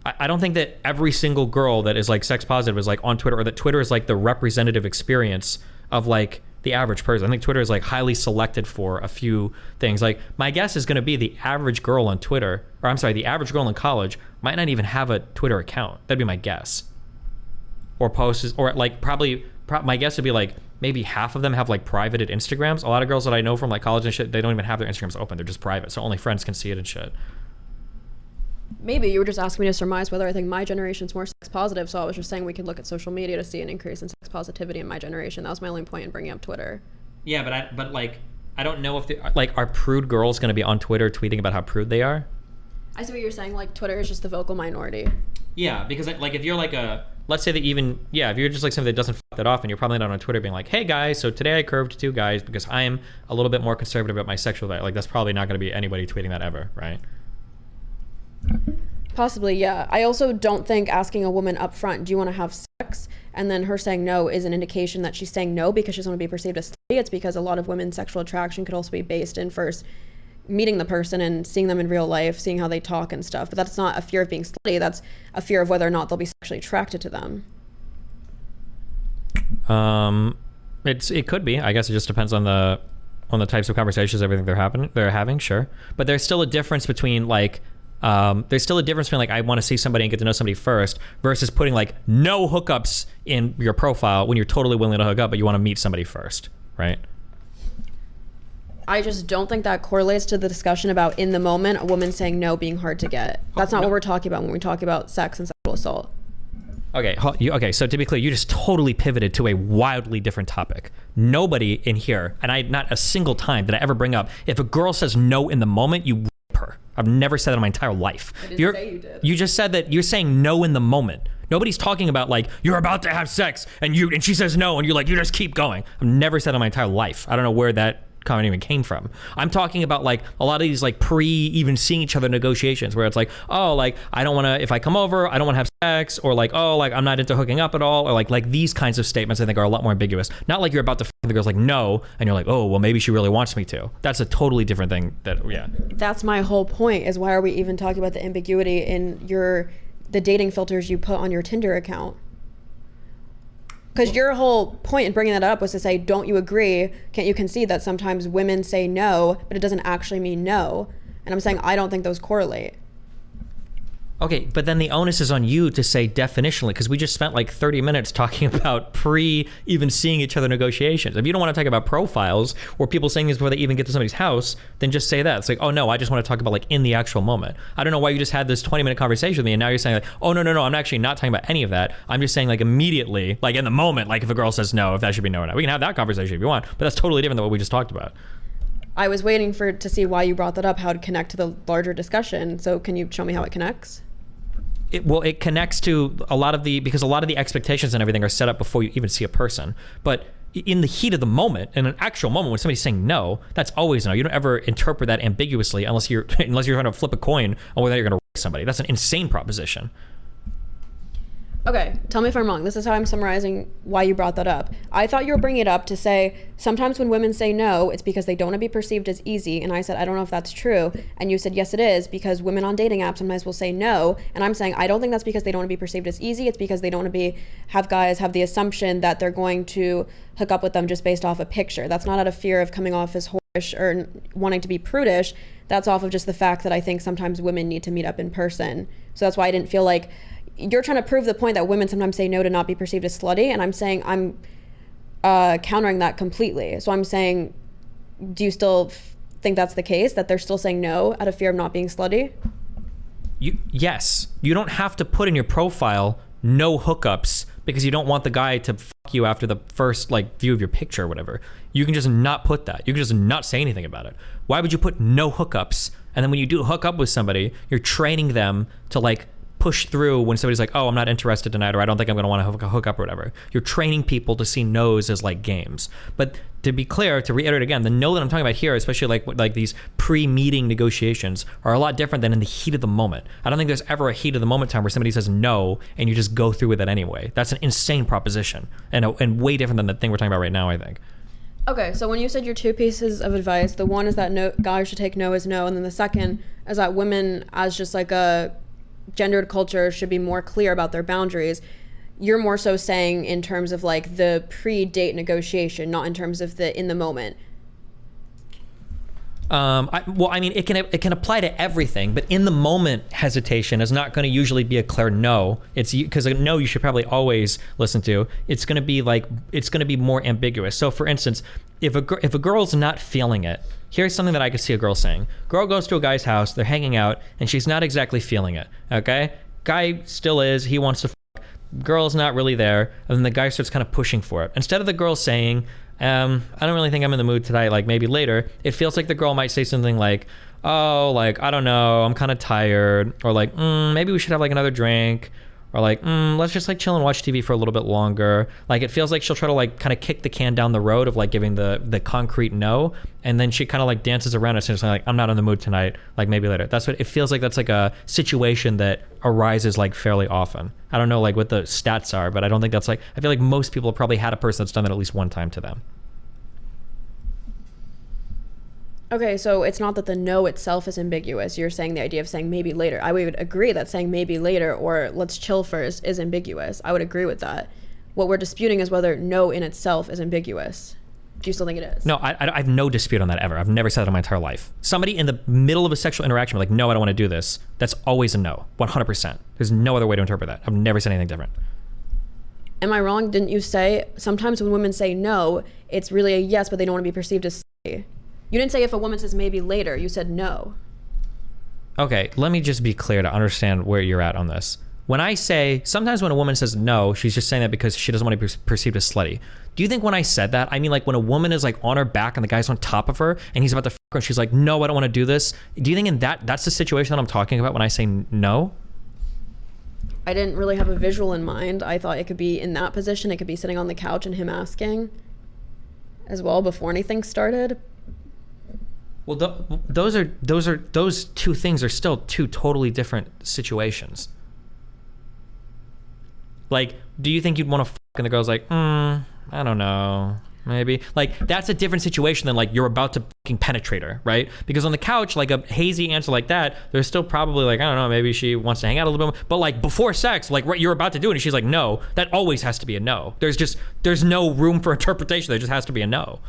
I don't think that every single girl that is like sex positive is like on Twitter, or that Twitter is like the representative experience of like the average person. I think Twitter is like highly selected for a few things. Like my guess is going to be the average girl on Twitter, or I'm sorry, the average girl in college might not even have a Twitter account. That'd be my guess. Or posts, or like my guess would be like maybe half of them have like privated Instagrams. A lot of girls that I know from like college and shit, they don't even have their Instagrams open. They're just private, so only friends can see it and shit. Maybe you were just asking me to surmise whether I think my generation's more sex positive, so I was just saying we could look at social media to see an increase in sex positivity in my generation. That was my only point in bringing up Twitter. Yeah, but I don't know if are prude girls going to be on Twitter tweeting about how prude they are? I see what you're saying. Like Twitter is just the vocal minority. Yeah, because like if you're like let's say that even, yeah, if you're just like somebody that doesn't fuck that off and you're probably not on Twitter being like, hey guys, so today I curved 2 guys because I am a little bit more conservative about my sexual value. Like that's probably not going to be anybody tweeting that ever, right? Possibly, yeah. I also don't think asking a woman up front, do you want to have sex? And then her saying no is an indication that she's saying no because she doesn't want to be perceived as slutty. It's because a lot of women's sexual attraction could also be based in first meeting the person and seeing them in real life, seeing how they talk and stuff. But that's not a fear of being slutty. That's a fear of whether or not they'll be sexually attracted to them. It could be. I guess it just depends on the types of conversations, everything they're having, sure. But there's still a difference between like like I want to see somebody and get to know somebody first versus putting like no hookups in your profile when you're totally willing to hook up, but you want to meet somebody first, right? I just don't think that correlates to the discussion about in the moment a woman saying no being hard to get. That's not what we're talking about when we talk about sex and sexual assault. Okay, so to be clear, you just totally pivoted to a wildly different topic. Nobody in here, and not a single time did I ever bring up, if a girl says no in the moment, you rape her. I've never said that in my entire life. I didn't say you did. You just said that you're saying no in the moment. Nobody's talking about like, you're about to have sex and she says no and you're like, you just keep going. I've never said that in my entire life. I don't know where that comment even came from. I'm talking about like a lot of these like even seeing each other negotiations where it's like, oh, like I don't want to, if I come over, I don't want to have sex, or like, oh, like I'm not into hooking up at all, or like these kinds of statements I think are a lot more ambiguous. Not like you're about to f the girl's like no and you're like, oh well, maybe she really wants me to. That's a totally different thing. That's my whole point, is why are we even talking about the ambiguity in the dating filters you put on your Tinder account? Because your whole point in bringing that up was to say, don't you agree? Can't you concede that sometimes women say no, but it doesn't actually mean no? And I'm saying I don't think those correlate. Okay, but then the onus is on you to say definitionally, because we just spent like 30 minutes talking about even seeing each other negotiations. If you don't want to talk about profiles or people saying this before they even get to somebody's house, then just say that. It's like, oh no, I just want to talk about like in the actual moment. I don't know why you just had this 20-minute conversation with me and now you're saying like, oh no, I'm actually not talking about any of that. I'm just saying like immediately, like in the moment, like if a girl says no, if that should be no or not. We can have that conversation if you want, but that's totally different than what we just talked about. I was waiting to see why you brought that up, how to connect to the larger discussion. So can you show me how it connects? It connects to because a lot of the expectations and everything are set up before you even see a person. But in the heat of the moment, in an actual moment when somebody's saying no, that's always no. You don't ever interpret that ambiguously unless you're trying to flip a coin on whether you're going to rape somebody. That's an insane proposition. Okay, tell me if I'm wrong. This is how I'm summarizing why you brought that up. I thought you were bringing it up to say sometimes when women say no, it's because they don't want to be perceived as easy. And I said, I don't know if that's true. And you said, yes, it is, because women on dating apps sometimes will say no. And I'm saying, I don't think that's because they don't want to be perceived as easy. It's because they don't want to have guys have the assumption that they're going to hook up with them just based off a picture. That's not out of fear of coming off as whorish or wanting to be prudish. That's off of just the fact that I think sometimes women need to meet up in person. So that's why I didn't feel like you're trying to prove the point that women sometimes say no to not be perceived as slutty, and I'm saying I'm countering that completely. So I'm saying, do you still think that's the case, that they're still saying no out of fear of not being slutty? Yes. You don't have to put in your profile no hookups because you don't want the guy to fuck you after the first like view of your picture or whatever. You can just not put that. You can just not say anything about it. Why would you put no hookups? And then when you do hook up with somebody, you're training them to like push through when somebody's like, oh, I'm not interested tonight, or I don't think I'm going to want to hook up or whatever. You're training people to see no's as like games. But to be clear, to reiterate again, the no that I'm talking about here, especially like these pre-meeting negotiations, are a lot different than in the heat of the moment. I don't think there's ever a heat of the moment time where somebody says no and you just go through with it anyway. That's an insane proposition and way different than the thing we're talking about right now, I think. Okay, so when you said your 2 pieces of advice, the one is that no, guys should take no as no, and then the second is that women as just like a gendered culture should be more clear about their boundaries. You're more so saying in terms of like the pre-date negotiation, not in terms of the in the moment. It can apply to everything, but in the moment hesitation is not going to usually be a clear no. It's because a no you should probably always listen to. It's going to be more ambiguous. So for instance, if a girl's not feeling it, here's something that I could see a girl saying. Girl goes to a guy's house, they're hanging out, and she's not exactly feeling it. Okay, guy still is. He wants to fuck. Girl's not really there, and then the guy starts kind of pushing for it. Instead of the girl saying, I don't really think I'm in the mood tonight, like maybe later, it feels like the girl might say something like, oh, like, I don't know, I'm kind of tired, or like, maybe we should have like another drink, or like, let's just like chill and watch TV for a little bit longer. Like, it feels like she'll try to like kind of kick the can down the road of like giving the concrete no, and then she kind of like dances around it, essentially like, I'm not in the mood tonight, like maybe later. That's what it feels like. That's like a situation that arises like fairly often. I don't know like what the stats are, but I don't think that's like, I feel like most people have probably had a person that's done that at least one time to them. Okay, so it's not that the no itself is ambiguous. You're saying the idea of saying maybe later. I would agree that saying maybe later or let's chill first is ambiguous. I would agree with that. What we're disputing is whether no in itself is ambiguous. Do you still think it is? No, I have no dispute on that ever. I've never said that in my entire life. Somebody in the middle of a sexual interaction, like, no, I don't want to do this. That's always a no, 100%. There's no other way to interpret that. I've never said anything different. Am I wrong? Didn't you say sometimes when women say no, it's really a yes, but they don't want to be perceived as slutty? You didn't say if a woman says maybe later. You said no. Okay, let me just be clear to understand where you're at on this. When I say, sometimes when a woman says no, she's just saying that because she doesn't want to be perceived as slutty. Do you think when I said that, I mean like when a woman is like on her back and the guy's on top of her and he's about to fuck her and she's like, no, I don't want to do this. Do you think in that's the situation that I'm talking about when I say no? I didn't really have a visual in mind. I thought it could be in that position. It could be sitting on the couch and him asking as well before anything started. Well, those two things are still two totally different situations. Like, do you think you'd want to fuck and the girl's like, I don't know, maybe? Like, that's a different situation than like you're about to fucking penetrate her, right? Because on the couch, like a hazy answer like that, there's still probably like, I don't know, maybe she wants to hang out a little bit more. But like before sex, like what you're about to do, and she's like, no, that always has to be a no. There's no room for interpretation. There just has to be a no.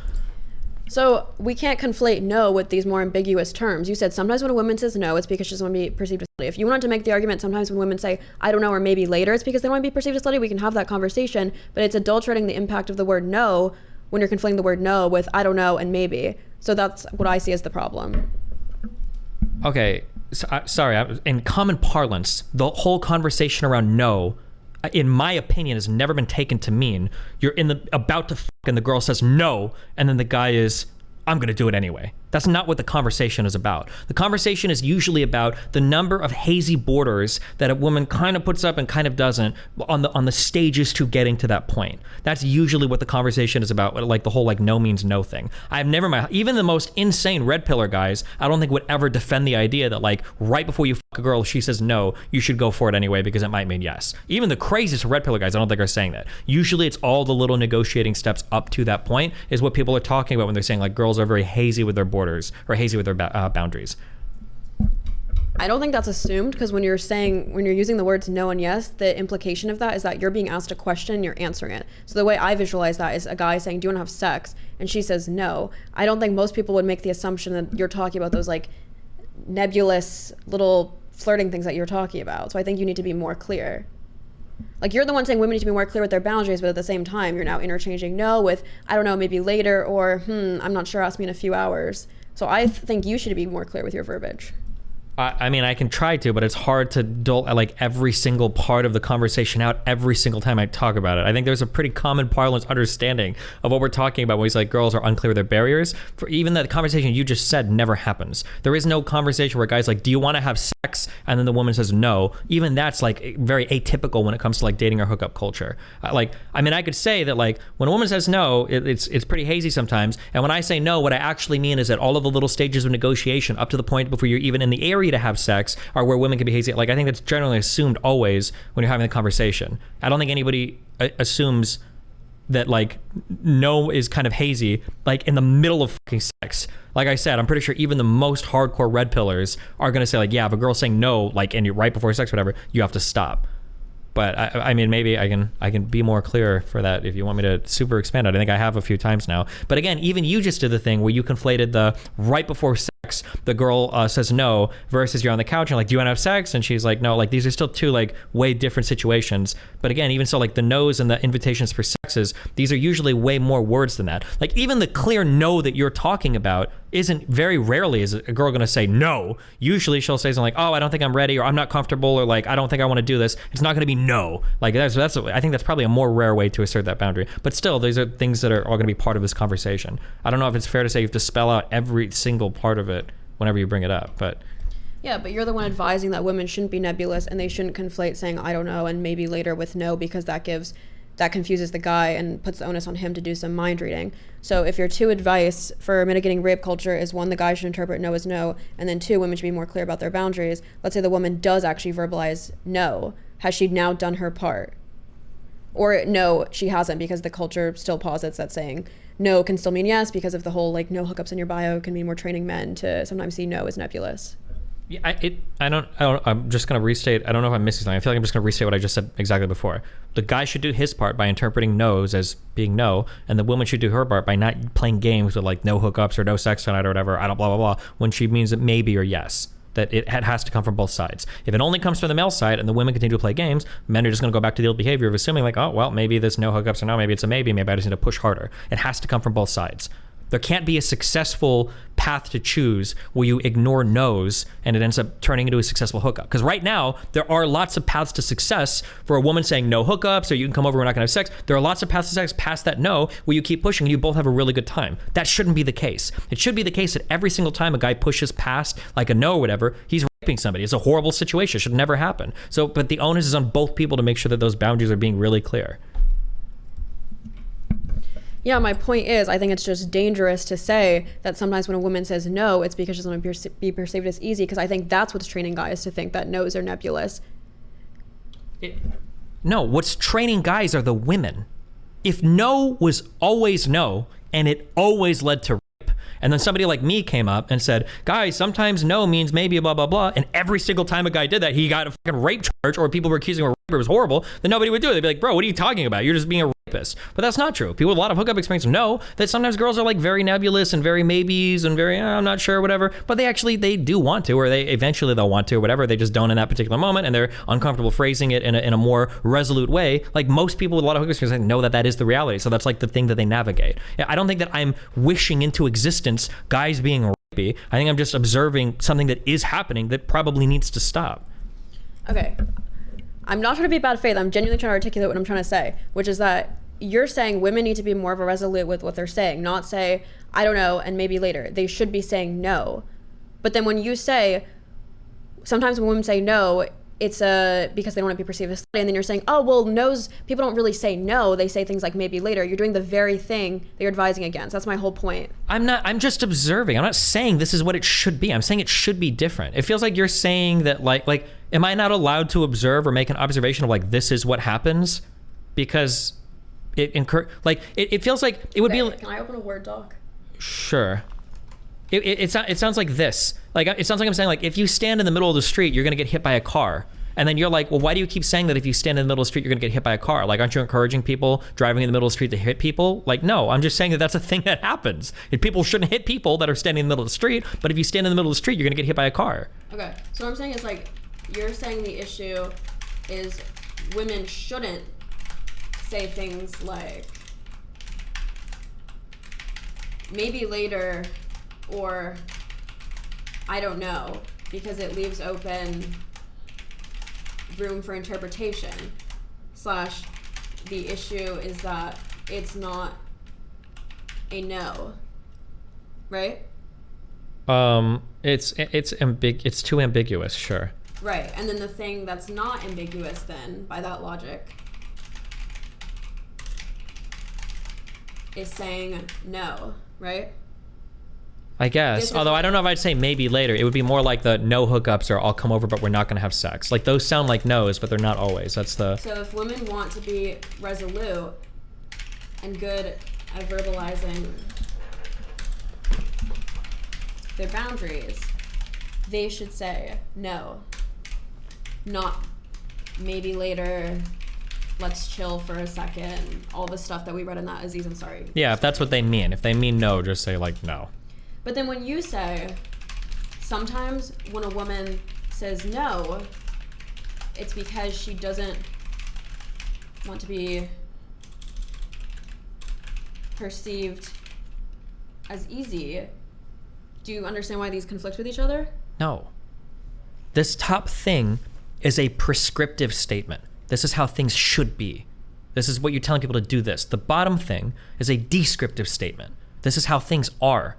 So we can't conflate no with these more ambiguous terms. You said sometimes when a woman says no, it's because she doesn't want to be perceived as slutty. If you wanted to make the argument sometimes when women say, I don't know, or maybe later, it's because they don't want to be perceived as slutty, we can have that conversation, but it's adulterating the impact of the word no when you're conflating the word no with I don't know and maybe. So that's what I see as the problem. Okay, so, sorry, in common parlance, the whole conversation around no, in my opinion, has never been taken to mean you're about to fuck and the girl says no, and then the guy is, I'm gonna do it anyway. That's not what the conversation is about. The conversation is usually about the number of hazy borders that a woman kind of puts up and kind of doesn't on the stages to getting to that point. That's usually what the conversation is about, like the whole like no means no thing. I've never met, even the most insane red pillar guys, I don't think would ever defend the idea that like right before you fuck a girl, if she says no, you should go for it anyway because it might mean yes. Even the craziest red pillar guys, I don't think are saying that. Usually it's all the little negotiating steps up to that point is what people are talking about when they're saying like girls are very hazy with their borders or hazy with their boundaries. I don't think that's assumed because when you're using the words no and yes, the implication of that is that you're being asked a question and you're answering it. So the way I visualize that is a guy saying, do you want to have sex? And she says no. I don't think most people would make the assumption that you're talking about those like nebulous little flirting things that you're talking about. So I think you need to be more clear. Like you're the one saying women need to be more clear with their boundaries, but at the same time, you're now interchanging no with, I don't know, maybe later, or I'm not sure, ask me in a few hours. So I think you should be more clear with your verbiage. I mean, I can try to, but it's hard to dole like every single part of the conversation out every single time I talk about it. I think there's a pretty common parlance understanding of what we're talking about when we say like girls are unclear with their barriers. For even the conversation you just said never happens. There is no conversation where guys like, do you want to have sex? And then the woman says no. Even that's like very atypical when it comes to like dating or hookup culture. I mean, I could say that like when a woman says no, it's pretty hazy sometimes. And when I say no, what I actually mean is that all of the little stages of negotiation up to the point before you're even in the area to have sex are where women can be hazy. Like I think that's generally assumed always when you're having the conversation. I don't think anybody assumes that like no is kind of hazy like in the middle of fucking sex. Like I said, I'm pretty sure even the most hardcore red pillars are gonna say like, yeah, if a girl's saying no, like and you're right before sex, whatever, you have to stop. But I mean, maybe I can be more clear for that if you want me to super expand it. I think I have a few times now. But again, even you just did the thing where you conflated the right before sex, the girl says no, versus you're on the couch and like, do you want to have sex? And she's like, no. Like these are still two like way different situations. But again, even so, like the no's and the invitations for sexes, these are usually way more words than that. Like even the clear no that you're talking about isn't very rarely is a girl going to say no. Usually she'll say something like, oh, I don't think I'm ready, or I'm not comfortable, or like, I don't think I want to do this. It's not going to be no. Like that's I think that's probably a more rare way to assert that boundary. But still, these are things that are all going to be part of this conversation. I don't know if it's fair to say you have to spell out every single part of it whenever you bring it up. But yeah, but you're the one advising that women shouldn't be nebulous and they shouldn't conflate saying I don't know and maybe later with no, because that confuses the guy and puts the onus on him to do some mind reading. So if your two advice for mitigating rape culture is, one, the guy should interpret no as no, and then two, women should be more clear about their boundaries. Let's say the woman does actually verbalize no. Has she now done her part? Or no, she hasn't, because the culture still posits that saying no can still mean yes, because of the whole like no hookups in your bio can mean we're training men to sometimes see no as nebulous. Yeah, I'm just going to restate. I don't know if I'm missing something. I feel like I'm just going to restate what I just said exactly before. The guy should do his part by interpreting no's as being no, and the woman should do her part by not playing games with like no hookups or no sex tonight or whatever, I don't blah, blah, blah, when she means it maybe or yes. That it has to come from both sides. If it only comes from the male side and the women continue to play games, men are just going to go back to the old behavior of assuming like, oh, well, maybe this no hookups or no, maybe it's a maybe I just need to push harder. It has to come from both sides. There can't be a successful path to choose where you ignore no's and it ends up turning into a successful hookup. Because right now, there are lots of paths to success for a woman saying no hookups or you can come over, we're not going to have sex. There are lots of paths to sex past that no where you keep pushing and you both have a really good time. That shouldn't be the case. It should be the case that every single time a guy pushes past like a no or whatever, he's raping somebody. It's a horrible situation. It should never happen. So, but the onus is on both people to make sure that those boundaries are being really clear. Yeah, my point is, I think it's just dangerous to say that sometimes when a woman says no, it's because she doesn't want to be perceived as easy, because I think that's what's training guys to think that no's are nebulous. No, what's training guys are the women. If no was always no, and it always led to rape, and then somebody like me came up and said, guys, sometimes no means maybe blah, blah, blah, and every single time a guy did that, he got a fucking rape charge, or people were accusing him of rape, it was horrible, then nobody would do it. They'd be like, bro, what are you talking about? You're just being a rapist. But that's not true. People with a lot of hookup experience know that sometimes girls are like very nebulous and very maybes and very, I'm not sure, whatever, but they do want to, or they'll want to, or whatever. They just don't in that particular moment, and they're uncomfortable phrasing it in a more resolute way. Like most people with a lot of hookup experience know that is the reality. So that's like the thing that they navigate. I don't think that I'm wishing into existence guys being rapey. I think I'm just observing something that is happening that probably needs to stop. Okay. I'm not trying to be bad faith. I'm genuinely trying to articulate what I'm trying to say, which is that you're saying women need to be more of a resolute with what they're saying, not say, I don't know, and maybe later. They should be saying no. But then when you say, sometimes when women say no, it's because they don't want to be perceived as slutty, and then you're saying, oh, well, no's, people don't really say no. They say things like maybe later. You're doing the very thing that you're advising against. That's my whole point. I'm just observing. I'm not saying this is what it should be. I'm saying it should be different. It feels like you're saying that like, am I not allowed to observe or make an observation of like, this is what happens? Because it feels like it would be. Can I open a Word doc? Sure. It sounds like this. Like, it sounds like I'm saying, like, if you stand in the middle of the street, you're going to get hit by a car. And then you're like, well, why do you keep saying that if you stand in the middle of the street, you're going to get hit by a car? Like, aren't you encouraging people driving in the middle of the street to hit people? Like, no, I'm just saying that that's a thing that happens. People shouldn't hit people that are standing in the middle of the street. But if you stand in the middle of the street, you're going to get hit by a car. Okay. So what I'm saying is, like, you're saying the issue is women shouldn't say things like, maybe later, or I don't know, because it leaves open room for interpretation. / the issue is that it's not a no, right? It's too ambiguous, sure. Right, and then the thing that's not ambiguous then, by that logic, is saying no, right? I guess. Although I don't know if I'd say maybe later. It would be more like the no hookups or I'll come over but we're not going to have sex. Like those sound like no's, but they're not always. That's the... So if women want to be resolute and good at verbalizing their boundaries, they should say no. Not maybe later, let's chill for a second, all the stuff that we read in that Aziz Ansari. Yeah, if that's what they mean. If they mean no, just say like no. But then when you say, sometimes when a woman says no, it's because she doesn't want to be perceived as easy. Do you understand why these conflict with each other? No. This top thing is a prescriptive statement. This is how things should be. This is what you're telling people to do this. The bottom thing is a descriptive statement. This is how things are.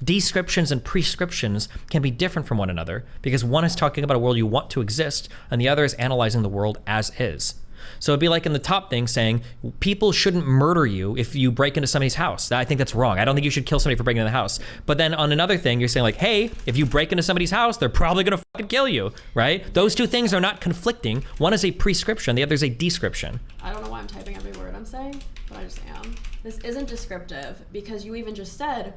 Descriptions and prescriptions can be different from one another because one is talking about a world you want to exist and the other is analyzing the world as is. So it'd be like in the top thing saying people shouldn't murder you if you break into somebody's house. I think that's wrong. I don't think you should kill somebody for breaking into the house. But then on another thing, you're saying like, hey, if you break into somebody's house, they're probably gonna fucking kill you, right? Those two things are not conflicting. One is a prescription, the other is a description. I don't know why I'm typing every word I'm saying, but I just am. This isn't descriptive because you even just said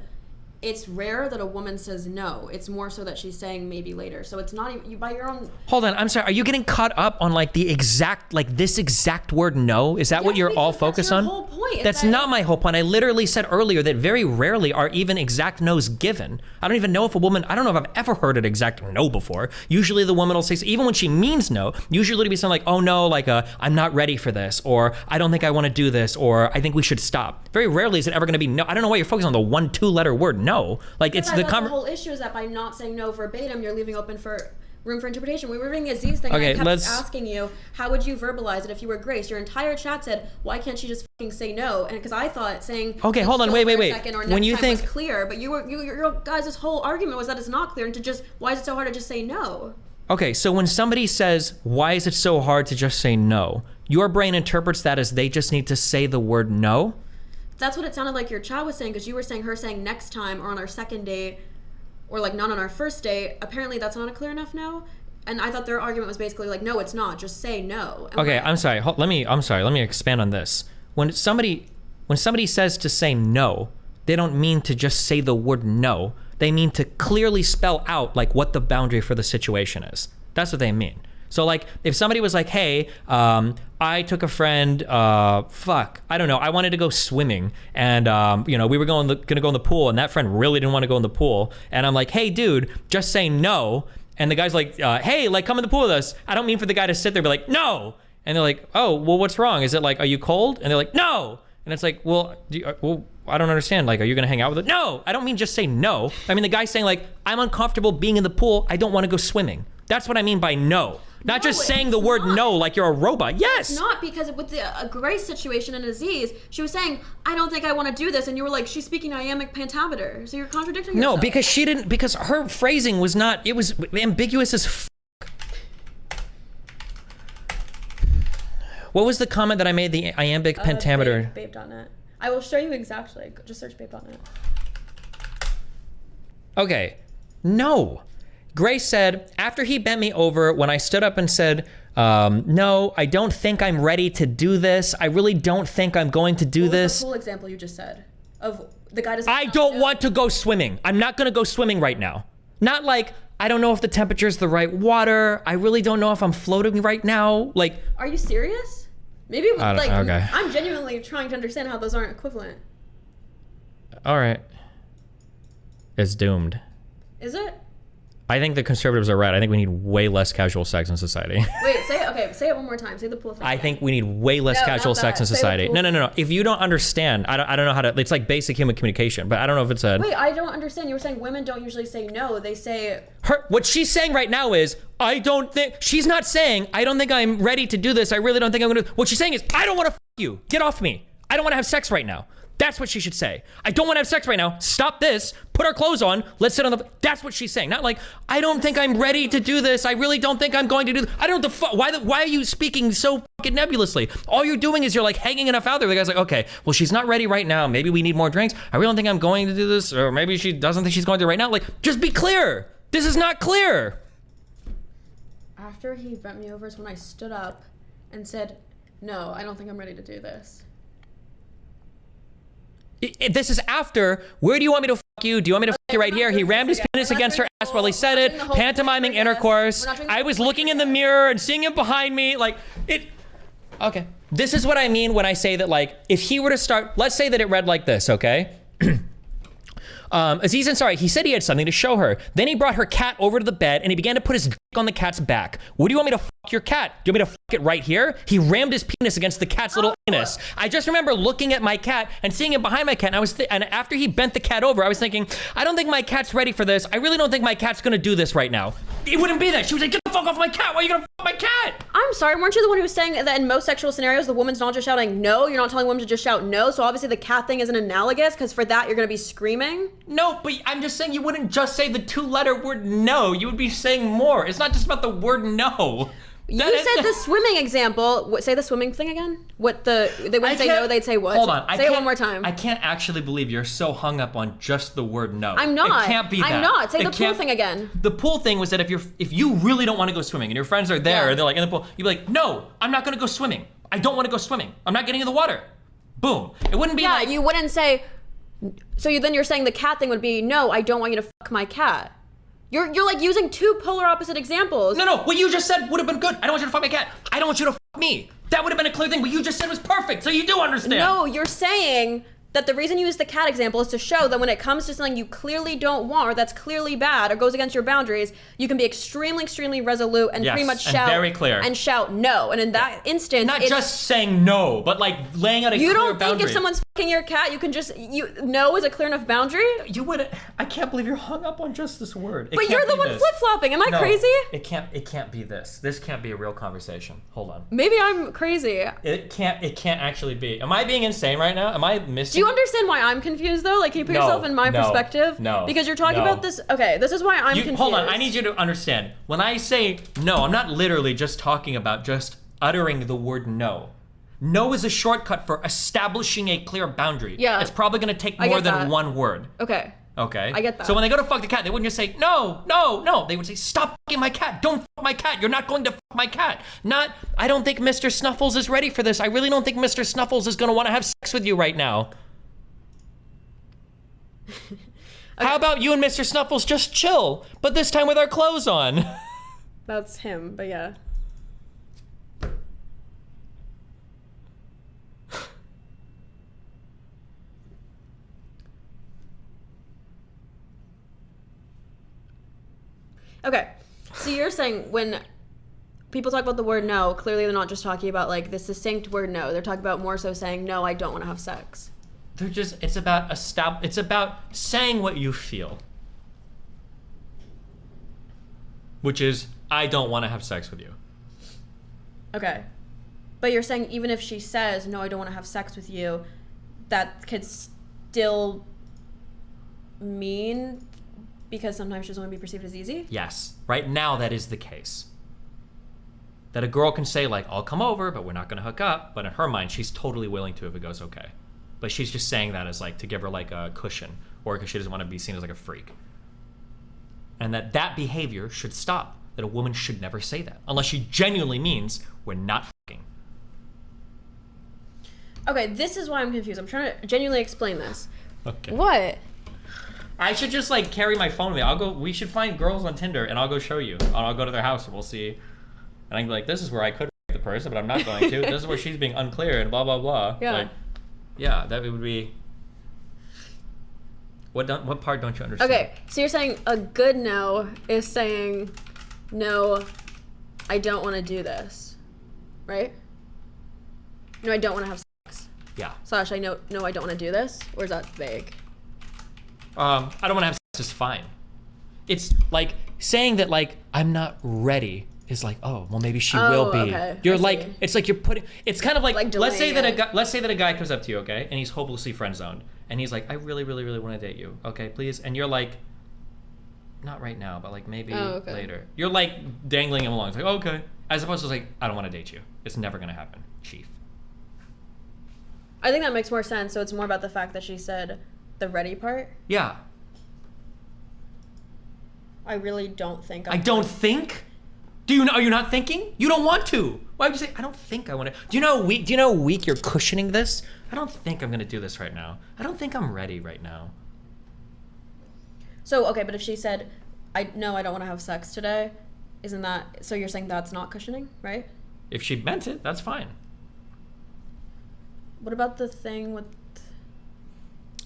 it's rare that a woman says no. It's more so that she's saying maybe later. So it's not even, you by your own... Hold on, I'm sorry. Are you getting caught up on like the exact, like this exact word no? Is that what you're all focused on? That's your whole point. That's not my whole point. I literally said earlier that very rarely are even exact no's given. I don't even know if a woman, I don't know if I've ever heard an exact no before. Usually the woman will say, even when she means no, usually it'll be something like, oh no, like I'm not ready for this, or I don't think I want to do this, or I think we should stop. Very rarely is it ever going to be no. I don't know why you're focused on the 1-2 letter word no. Like it's the whole issue is that by not saying no verbatim, you're leaving open for room for interpretation. We were reading Aziz thing, okay, and I kept asking you, how would you verbalize it if you were Grace? Your entire chat said, why can't she just fucking say no? And because I thought saying, okay, hold on, wait. Second, or when you think was clear, but your guys' whole argument was that it's not clear, and to just, why is it so hard to just say no? Okay, so when somebody says, why is it so hard to just say no? Your brain interprets that as they just need to say the word no? That's what it sounded like your chat was saying, because you were saying her saying next time or on our second date, or like not on our first date. Apparently that's not a clear enough no. And I thought their argument was basically like, no, it's not. Just say no. And okay, I'm sorry. Let me expand on this. When somebody says to say no, they don't mean to just say the word no. They mean to clearly spell out like what the boundary for the situation is. That's what they mean. So like if somebody was like, hey, I took a friend, I don't know, I wanted to go swimming, and we were gonna go in the pool, and that friend really didn't want to go in the pool, and I'm like, hey dude, just say no. And the guy's like, hey, like come in the pool with us. I don't mean for the guy to sit there and be like, no. And they're like, oh, well, what's wrong? Is it like, are you cold? And they're like, no. And it's like, well, I don't understand. Like, are you gonna hang out with it? No, I don't mean just say no. I mean the guy's saying like, I'm uncomfortable being in the pool. I don't want to go swimming. That's what I mean by no. Not just saying the word no like you're a robot. Yes. It's not, because with the Grace situation in Aziz, she was saying, I don't think I want to do this. And you were like, she's speaking iambic pentameter. So you're contradicting yourself. No, because her phrasing was not, it was ambiguous as f. What was the comment that I made, the iambic pentameter? Babe.net. I will show you exactly. Just search babe.net. Okay. No. Grace said, after he bent me over, when I stood up and said, no, I don't think I'm ready to do this. I really don't think I'm going to do this. What was the pool example you just said? Of the guy doesn't... I don't want to go swimming. I'm not going to go swimming right now. Not like, I don't know if the temperature's the right water. I really don't know if I'm floating right now. Like... Are you serious? Maybe, like, okay. I'm genuinely trying to understand how those aren't equivalent. All right. It's doomed. Is it? I think the conservatives are right. I think we need way less casual sex in society. Wait, say it one more time. Say the pool thing. I think we need way less casual sex in society. No. If you don't understand, I don't know how to, it's like basic human communication, but I don't know if it's a... Wait, I don't understand. You were saying women don't usually say no. They say... What she's saying right now is, I don't think, she's not saying, I don't think I'm ready to do this. I really don't think I'm going to... What she's saying is, I don't want to you. Get off me. I don't want to have sex right now. That's what she should say. I don't want to have sex right now. Stop this. Put our clothes on. Let's sit on the... That's what she's saying. Not like, I don't think I'm ready to do this. I really don't think I'm going to do this. I don't know why are you speaking so fucking nebulously? All you're doing is you're like hanging enough out there. The guy's like, okay, well, she's not ready right now. Maybe we need more drinks. I really don't think I'm going to do this. Or maybe she doesn't think she's going to right now. Like, just be clear. This is not clear. After he bent me over is when I stood up and said, no, I don't think I'm ready to do this. This is after, where do you want me to fuck you? Do you want me to fuck you right here? He rammed his penis against her ass while he said it, pantomiming intercourse. I was looking in the mirror and seeing him behind me, like, okay. This is what I mean when I say that, like, if he were to start, let's say that it read like this, okay? Aziz Ansari, he said he had something to show her. Then he brought her cat over to the bed and he began to put his dick on the cat's back. Where do you want me to fuck your cat? Do you want me to fuck it right here? He rammed his penis against the cat's little anus. I just remember looking at my cat and seeing him behind my cat, and and after he bent the cat over, I was thinking, I don't think my cat's ready for this. I really don't think my cat's gonna do this right now. It wouldn't be that. She was like, get the fuck off my cat. Why are you gonna fuck my cat? I'm sorry, weren't you the one who was saying that in most sexual scenarios, the woman's not just shouting no, you're not telling women to just shout no, so obviously the cat thing isn't analogous, because for that, you're gonna be screaming? No, but I'm just saying you wouldn't just say the 2-letter word no. You would be saying more. It's not just about the word no. You said the swimming example. Say the swimming thing again. They wouldn't say no, they'd say what? Hold on. Say it one more time. I can't actually believe you're so hung up on just the word no. I'm not. It can't be that. I'm not. Say the pool thing again. The pool thing was that if you really don't want to go swimming and your friends are there, they're like in the pool, you'd be like, no, I'm not gonna go swimming. I don't want to go swimming. I'm not getting in the water. Boom. It wouldn't be like. You wouldn't say. So you're saying the cat thing would be no, I don't want you to fuck my cat. You're like using two polar opposite examples. No, what you just said would have been good. I don't want you to fuck my cat. I don't want you to fuck me. That would have been a clear thing. What you just said was perfect, so you do understand. No, you're saying that the reason you use the cat example is to show that when it comes to something you clearly don't want or that's clearly bad or goes against your boundaries, you can be extremely, extremely resolute and pretty much shout very clear. And shout no. And in that instance, not just saying no, but like laying out a clear boundary. You don't think if someone's fucking your cat, you can just no is a clear enough boundary? You wouldn't. I can't believe you're hung up on just this word. But you're the one flip-flopping. Am I crazy? It can't be this. This can't be a real conversation. Hold on. Maybe I'm crazy. It can't actually be. Am I being insane right now? Am I missing? Do you understand why I'm confused though? Like, can you put yourself in my perspective? No. Because you're talking about this. Okay, this is why I'm confused. Hold on. I need you to understand. When I say no, I'm not literally just talking about just uttering the word no. No is a shortcut for establishing a clear boundary. Yeah. It's probably going to take more than one word. Okay. I get that. So when they go to fuck the cat, they wouldn't just say, no. They would say, stop fucking my cat. Don't fuck my cat. You're not going to fuck my cat. Not, I don't think Mr. Snuffles is ready for this. I really don't think Mr. Snuffles is going to want to have sex with you right now. Okay. How about you and Mr. Snuffles just chill, but this time with our clothes on? That's him, but yeah. Okay, so you're saying when people talk about the word no, clearly they're not just talking about like this succinct word no. They're talking about more so saying no, I don't want to have sex. It's about saying what you feel. Which is, I don't want to have sex with you. Okay. But you're saying even if she says, no, I don't want to have sex with you, that could still mean because sometimes she doesn't want to be perceived as easy? Yes. Right now, that is the case. That a girl can say, like, I'll come over, but we're not going to hook up. But in her mind, she's totally willing to if it goes okay. But she's just saying that as, like, to give her, like, a cushion. Or because she doesn't want to be seen as, like, a freak. And that behavior should stop. That a woman should never say that. Unless she genuinely means we're not fucking. Okay, this is why I'm confused. I'm trying to genuinely explain this. Okay. What? I should just, like, carry my phone with me. We should find girls on Tinder, and I'll go show you. I'll go to their house, and we'll see. And I can be like, this is where I could the person, but I'm not going to. This is where she's being unclear, and blah, blah, blah. Yeah. Like, yeah, that would be... What part don't you understand? Okay, so you're saying a good no is saying, no, I don't want to do this, right? No, I don't want to have sex. Yeah. Slash, no, I don't want to do this? Or is that vague? I don't want to have sex is fine. It's like saying that, like, I'm not ready is like, oh, well, maybe she will be. Okay. You're like, it's like you're putting, it's kind of like let's say that delaying a guy comes up to you, okay, and he's hopelessly friend zoned, and he's like, I really, really, really want to date you, okay, please, and you're like, not right now, but like maybe later. You're like dangling him along. It's like, okay, as opposed to like, I don't want to date you. It's never gonna happen, chief. I think that makes more sense. So it's more about the fact that she said the ready part. Yeah. I really don't think. I don't think. Are you not thinking? You don't want to. Why would you say, I don't think I want to? Do you know how weak you're cushioning this? I don't think I'm going to do this right now. I don't think I'm ready right now. So, okay, but if she said, I don't want to have sex today, isn't that, so you're saying that's not cushioning, right? If she meant it, that's fine. What about the thing with...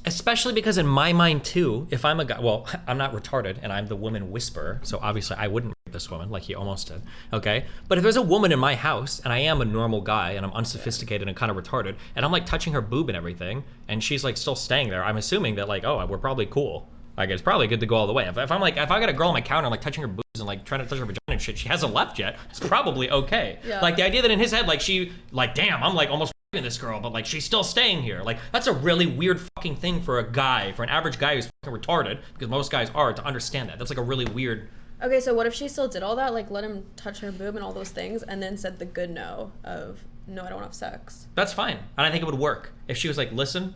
Especially because in my mind too, if I'm a guy, well, I'm not retarded and I'm the woman whisperer, so obviously I wouldn't rape this woman like he almost did, okay? But if there's a woman in my house and I am a normal guy and I'm unsophisticated and kind of retarded and I'm like touching her boob and everything and she's like still staying there, I'm assuming that like, oh, we're probably cool. Like, it's probably good to go all the way. If I'm like, if I got a girl on my counter, like touching her boobs and like trying to touch her vagina and shit, she hasn't left yet, it's probably okay. Yeah. Like the idea that in his head, like she, like, damn, I'm like almost f***ing this girl, but like she's still staying here. Like, that's a really weird fucking thing for a guy, for an average guy who's fucking retarded, because most guys are, to understand that. That's like a really weird. Okay, so what if she still did all that, like let him touch her boob and all those things, and then said the good no of, no, I don't want to have sex? That's fine. And I think it would work. If she was like, listen,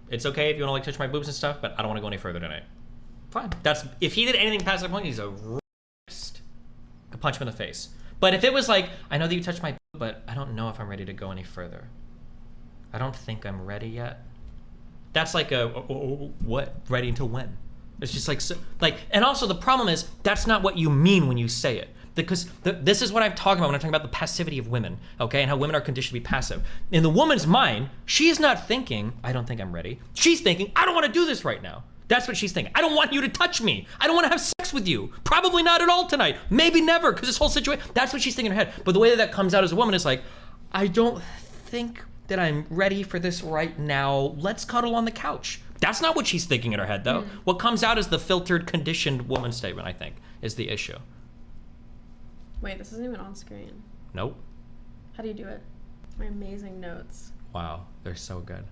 it's okay if you want to like touch my boobs and stuff, but I don't want to go any further tonight. Fine. That's, if he did anything past that point, he's a rapist. I could punch him in the face. But if it was like, I know that you touched my boob, but I don't know if I'm ready to go any further. I don't think I'm ready yet. That's like a, what? Ready until when? It's just like, so, like, and also the problem is, that's not what you mean when you say it. Because this is what I'm talking about when I'm talking about the passivity of women, okay? And how women are conditioned to be passive. In the woman's mind, she's not thinking, I don't think I'm ready. She's thinking, I don't want to do this right now. That's what she's thinking. I don't want you to touch me. I don't want to have sex with you. Probably not at all tonight. Maybe never, because this whole situation, that's what she's thinking in her head. But the way that comes out as a woman is like, I don't think that I'm ready for this right now. Let's cuddle on the couch. That's not what she's thinking in her head, though. What comes out is the filtered, conditioned woman statement, I think, is the issue. Wait, this isn't even on screen. Nope. How do you do it? My amazing notes. Wow, they're so good.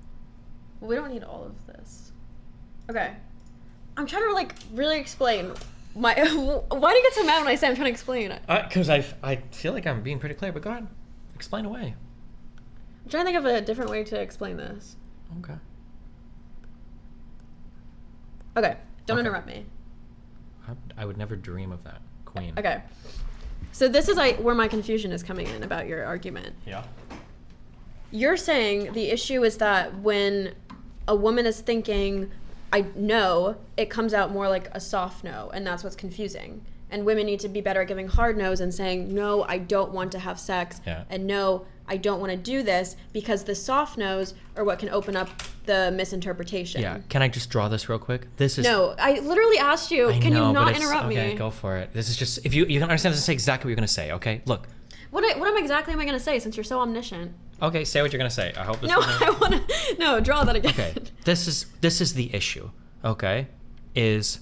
Well, we don't need all of this. Okay. I'm trying to, like, really explain my... Why do you get so mad when I say I'm trying to explain it? Because I feel like I'm being pretty clear, but go ahead. Explain away. I'm trying to think of a different way to explain this. Okay. Okay, don't interrupt me. I would never dream of that, queen. Okay. So this is where my confusion is coming in about your argument. Yeah. You're saying the issue is that when a woman is thinking, I know, it comes out more like a soft no, and that's what's confusing. And women need to be better at giving hard no's and saying, no, I don't want to have sex, and no, I don't want to do this, because the soft no's are what can open up the misinterpretation. Yeah, can I just draw this real quick? This is... No, I literally asked you, can you not interrupt me? Okay, go for it. This is just, if you can understand, this is exactly what you're going to say, okay? Look. What exactly am I going to say, since you're so omniscient? Okay, say what you're going to say. I hope this No, I want to... No, draw that again. Okay, this is the issue, okay? Is...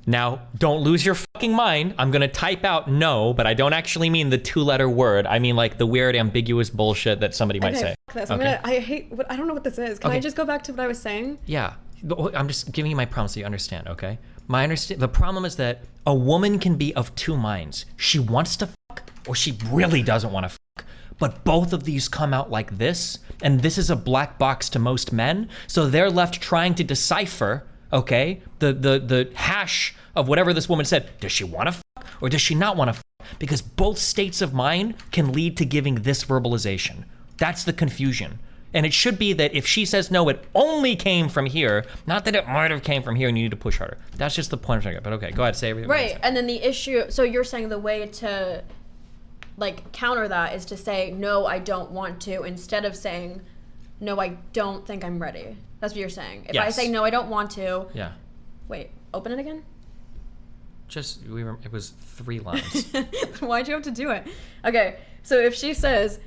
Now, don't lose your fucking mind. I'm going to type out no, but I don't actually mean the 2-letter word. I mean like the weird ambiguous bullshit that somebody might say. Fuck this. I don't know what this is. Can I just go back to what I was saying? Yeah. I'm just giving you my problem so you understand, okay? The problem is that a woman can be of two minds. She wants to fuck or she really doesn't want to fuck. But both of these come out like this, and this is a black box to most men. So they're left trying to decipher, okay, the hash of whatever this woman said. Does she want to fuck or does she not want to fuck? Because both states of mind can lead to giving this verbalization. That's the confusion. And it should be that if she says no, it only came from here, not that it might have came from here and you need to push harder. That's just the point I'm trying to get. But okay, go ahead, say everything. Right, and then the issue, so you're saying the way to like counter that is to say, no, I don't want to, instead of saying, no, I don't think I'm ready. That's what you're saying. If I say, no, I don't want to. Yeah. Wait, open it again? It was 3 lines. Why'd you have to do it? Okay, so if she says,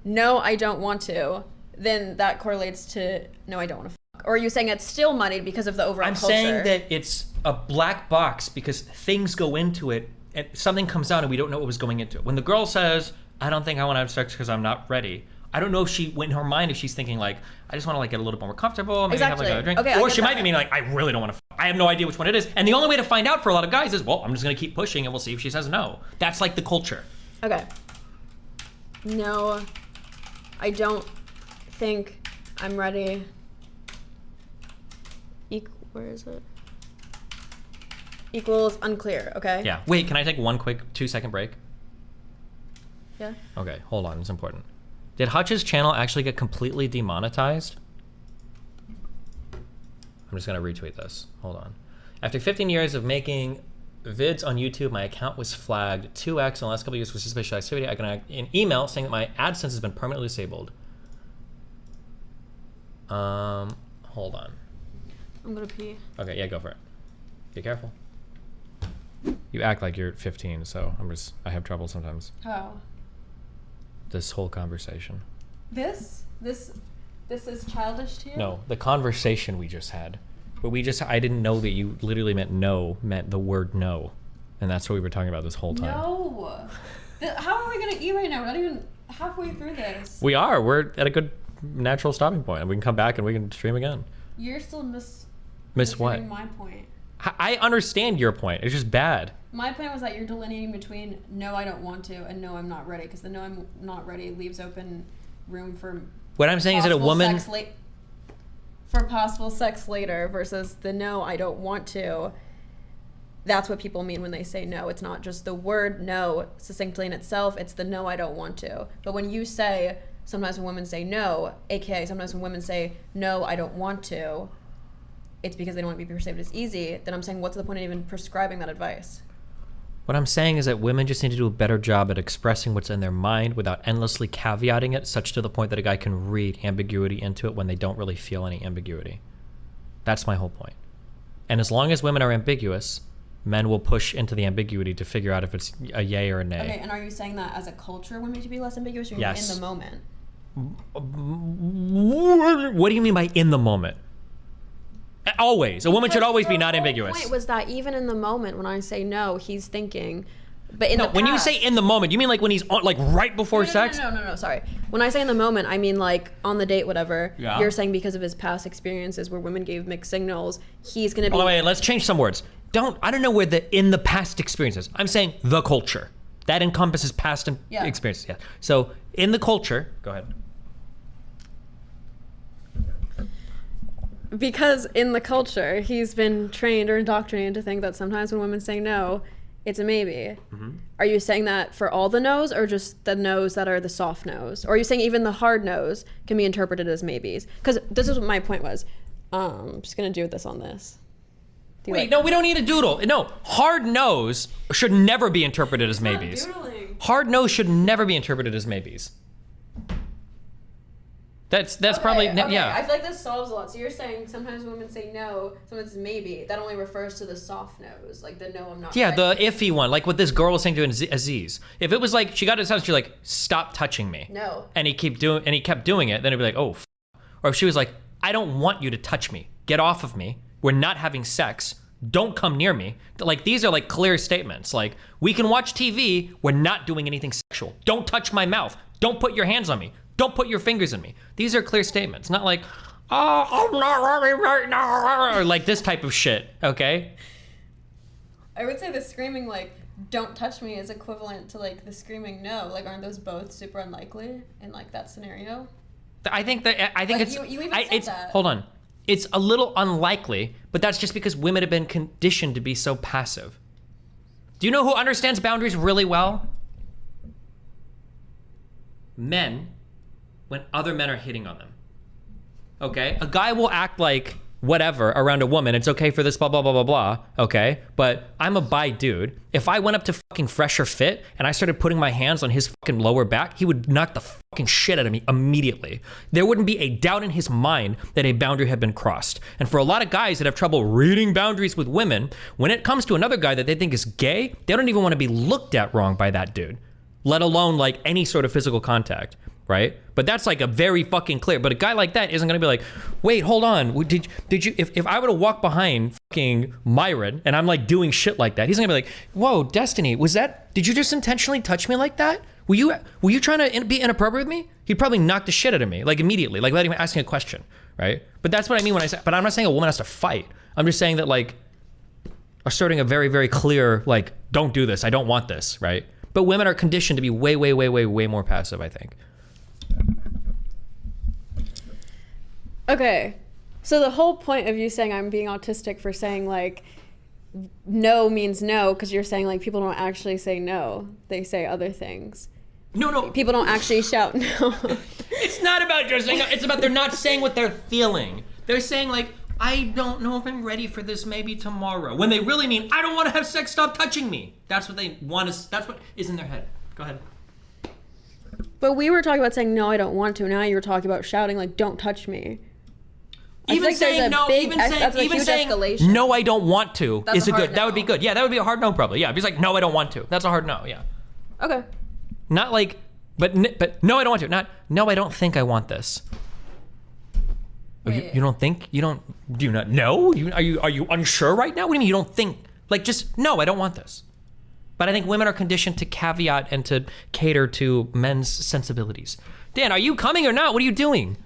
no, I don't want to, then that correlates to, no, I don't want to fuck. Or are you saying it's still muddied because of the overall culture? I'm saying that it's a black box because things go into it and something comes out and we don't know what was going into it. When the girl says, I don't think I want to have sex because I'm not ready, I don't know if she, in her mind, if she's thinking like, I just want to like get a little bit more comfortable, maybe have like a drink. Okay, or she might be meaning like, I really don't want to fuck. I have no idea which one it is. And the only way to find out for a lot of guys is, well, I'm just going to keep pushing and we'll see if she says no. That's like the culture. Okay. No, I don't think I'm ready. Where is it? Equals unclear, okay? Yeah. Wait, can I take one quick 2-second break? Yeah. Okay, hold on, it's important. Did Hutch's channel actually get completely demonetized? I'm just gonna retweet this, hold on. After 15 years of making vids on YouTube, my account was flagged 2x in the last couple of years for suspicious activity. I got an email saying that my AdSense has been permanently disabled. Hold on. I'm gonna pee. Okay, yeah, go for it. Be careful. You act like you're 15, so I have trouble sometimes. How? This whole conversation. This This is childish to you? No, the conversation we just had. But I didn't know that you literally meant the word no. And that's what we were talking about this whole time. No. How are we going to eat right now? We're not even halfway through this. We are. We're at a good natural stopping point. And we can come back and we can stream again. You're still Miss what? my point. I understand your point. It's just bad. My point was that you're delineating between no, I don't want to, and no, I'm not ready. Because the no, I'm not ready leaves open room for what I'm saying is that a woman... for possible sex later versus the no, I don't want to. That's what people mean when they say no. It's not just the word no succinctly in itself. It's the no, I don't want to. But when you say, sometimes when women say no, aka sometimes when women say no, I don't want to, it's because they don't want to be perceived as easy, then I'm saying what's the point of even prescribing that advice? What I'm saying is that women just need to do a better job at expressing what's in their mind without endlessly caveating it, such to the point that a guy can read ambiguity into it when they don't really feel any ambiguity. That's my whole point. And as long as women are ambiguous, men will push into the ambiguity to figure out if it's a yay or a nay. Okay, and are you saying that as a culture women need to be less ambiguous, or yes. In the moment? What do you mean by in the moment? Always. A woman should always be not ambiguous. My point was that even in the moment when I say no, he's thinking, but in the past, when you say in the moment, you mean like when he's on, like right before sex? No, sorry. When I say in the moment, I mean like on the date, whatever. Yeah. You're saying because of his past experiences where women gave mixed signals, he's gonna be... Oh, wait, let's change some words. I don't know where the in the past experiences. I'm saying the culture. That encompasses past experiences. Yeah. So in the culture, go ahead. Because in the culture, he's been trained or indoctrinated to think that sometimes when women say no, it's a maybe. Mm-hmm. Are you saying that for all the no's or just the no's that are the soft no's? Or are you saying even the hard no's can be interpreted as maybes? Because this is what my point was. I'm just going to do this on this. No, we don't need a doodle. No, hard no's should never be interpreted as maybes. Hard no's should never be interpreted as maybes. That's probably yeah. I feel like this solves a lot. So you're saying sometimes women say no, sometimes maybe. That only refers to the soft no's, like the no, I'm not. Yeah, the iffy one, like what this girl was saying to Aziz. If it was like she got his house, she's like, "Stop touching me." No. And he kept doing it. Then it'd be like, "Oh," or if she was like, "I don't want you to touch me. Get off of me. We're not having sex. Don't come near me." Like these are like clear statements. Like we can watch TV. We're not doing anything sexual. Don't touch my mouth. Don't put your hands on me. Don't put your fingers in me. These are clear statements, not like, "Oh, I'm not ready right now," or like this type of shit, okay? I would say the screaming, like, "Don't touch me" is equivalent to, like, the screaming no. Like, aren't those both super unlikely in, like, that scenario? I think like, it's... You even said that. Hold on. It's a little unlikely, but that's just because women have been conditioned to be so passive. Do you know who understands boundaries really well? Men. When other men are hitting on them. Okay? A guy will act like whatever around a woman. It's okay for this, blah, blah, blah, blah, blah. Okay? But I'm a bi dude. If I went up to fucking Fresh or Fit and I started putting my hands on his fucking lower back, he would knock the fucking shit out of me immediately. There wouldn't be a doubt in his mind that a boundary had been crossed. And for a lot of guys that have trouble reading boundaries with women, when it comes to another guy that they think is gay, they don't even want to be looked at wrong by that dude, let alone like any sort of physical contact. Right? But that's like a very fucking clear. But a guy like that isn't gonna be like, "Wait, hold on. Did you? If I were to walk behind fucking Myron and I'm like doing shit like that, he's gonna be like, "Whoa, Destiny, did you just intentionally touch me like that? Were you trying to be inappropriate with me?" He'd probably knock the shit out of me, like immediately, like without even asking a question, right? But that's what I mean when I say. But I'm not saying a woman has to fight. I'm just saying that like asserting a very, very clear like, "Don't do this. I don't want this," right? But women are conditioned to be way, way, way, way, way more passive, I think. Okay, so the whole point of you saying I'm being autistic for saying like no means no, because you're saying like people don't actually say no, they say other things. No. People don't actually shout no. It's not about just saying no, it's about they're not saying what they're feeling. They're saying like, "I don't know if I'm ready for this, maybe tomorrow." When they really mean, "I don't want to have sex, stop touching me." That's what they want to, that's what is in their head. Go ahead. But we were talking about saying no, I don't want to. Now you were talking about shouting like, "Don't touch me." Even saying no, even saying escalation. "No, I don't want to" is a good. No. That would be good. Yeah, that would be a hard no probably. Yeah, if he's like, "No, I don't want to." That's a hard no. Yeah. Okay. Not like, but no, I don't want to. Not no, I don't think I want this. You don't think? Do you not know? Are you unsure right now? What do you mean you don't think? Like, just, no, I don't want this. But I think women are conditioned to caveat and to cater to men's sensibilities. Dan, are you coming or not? What are you doing?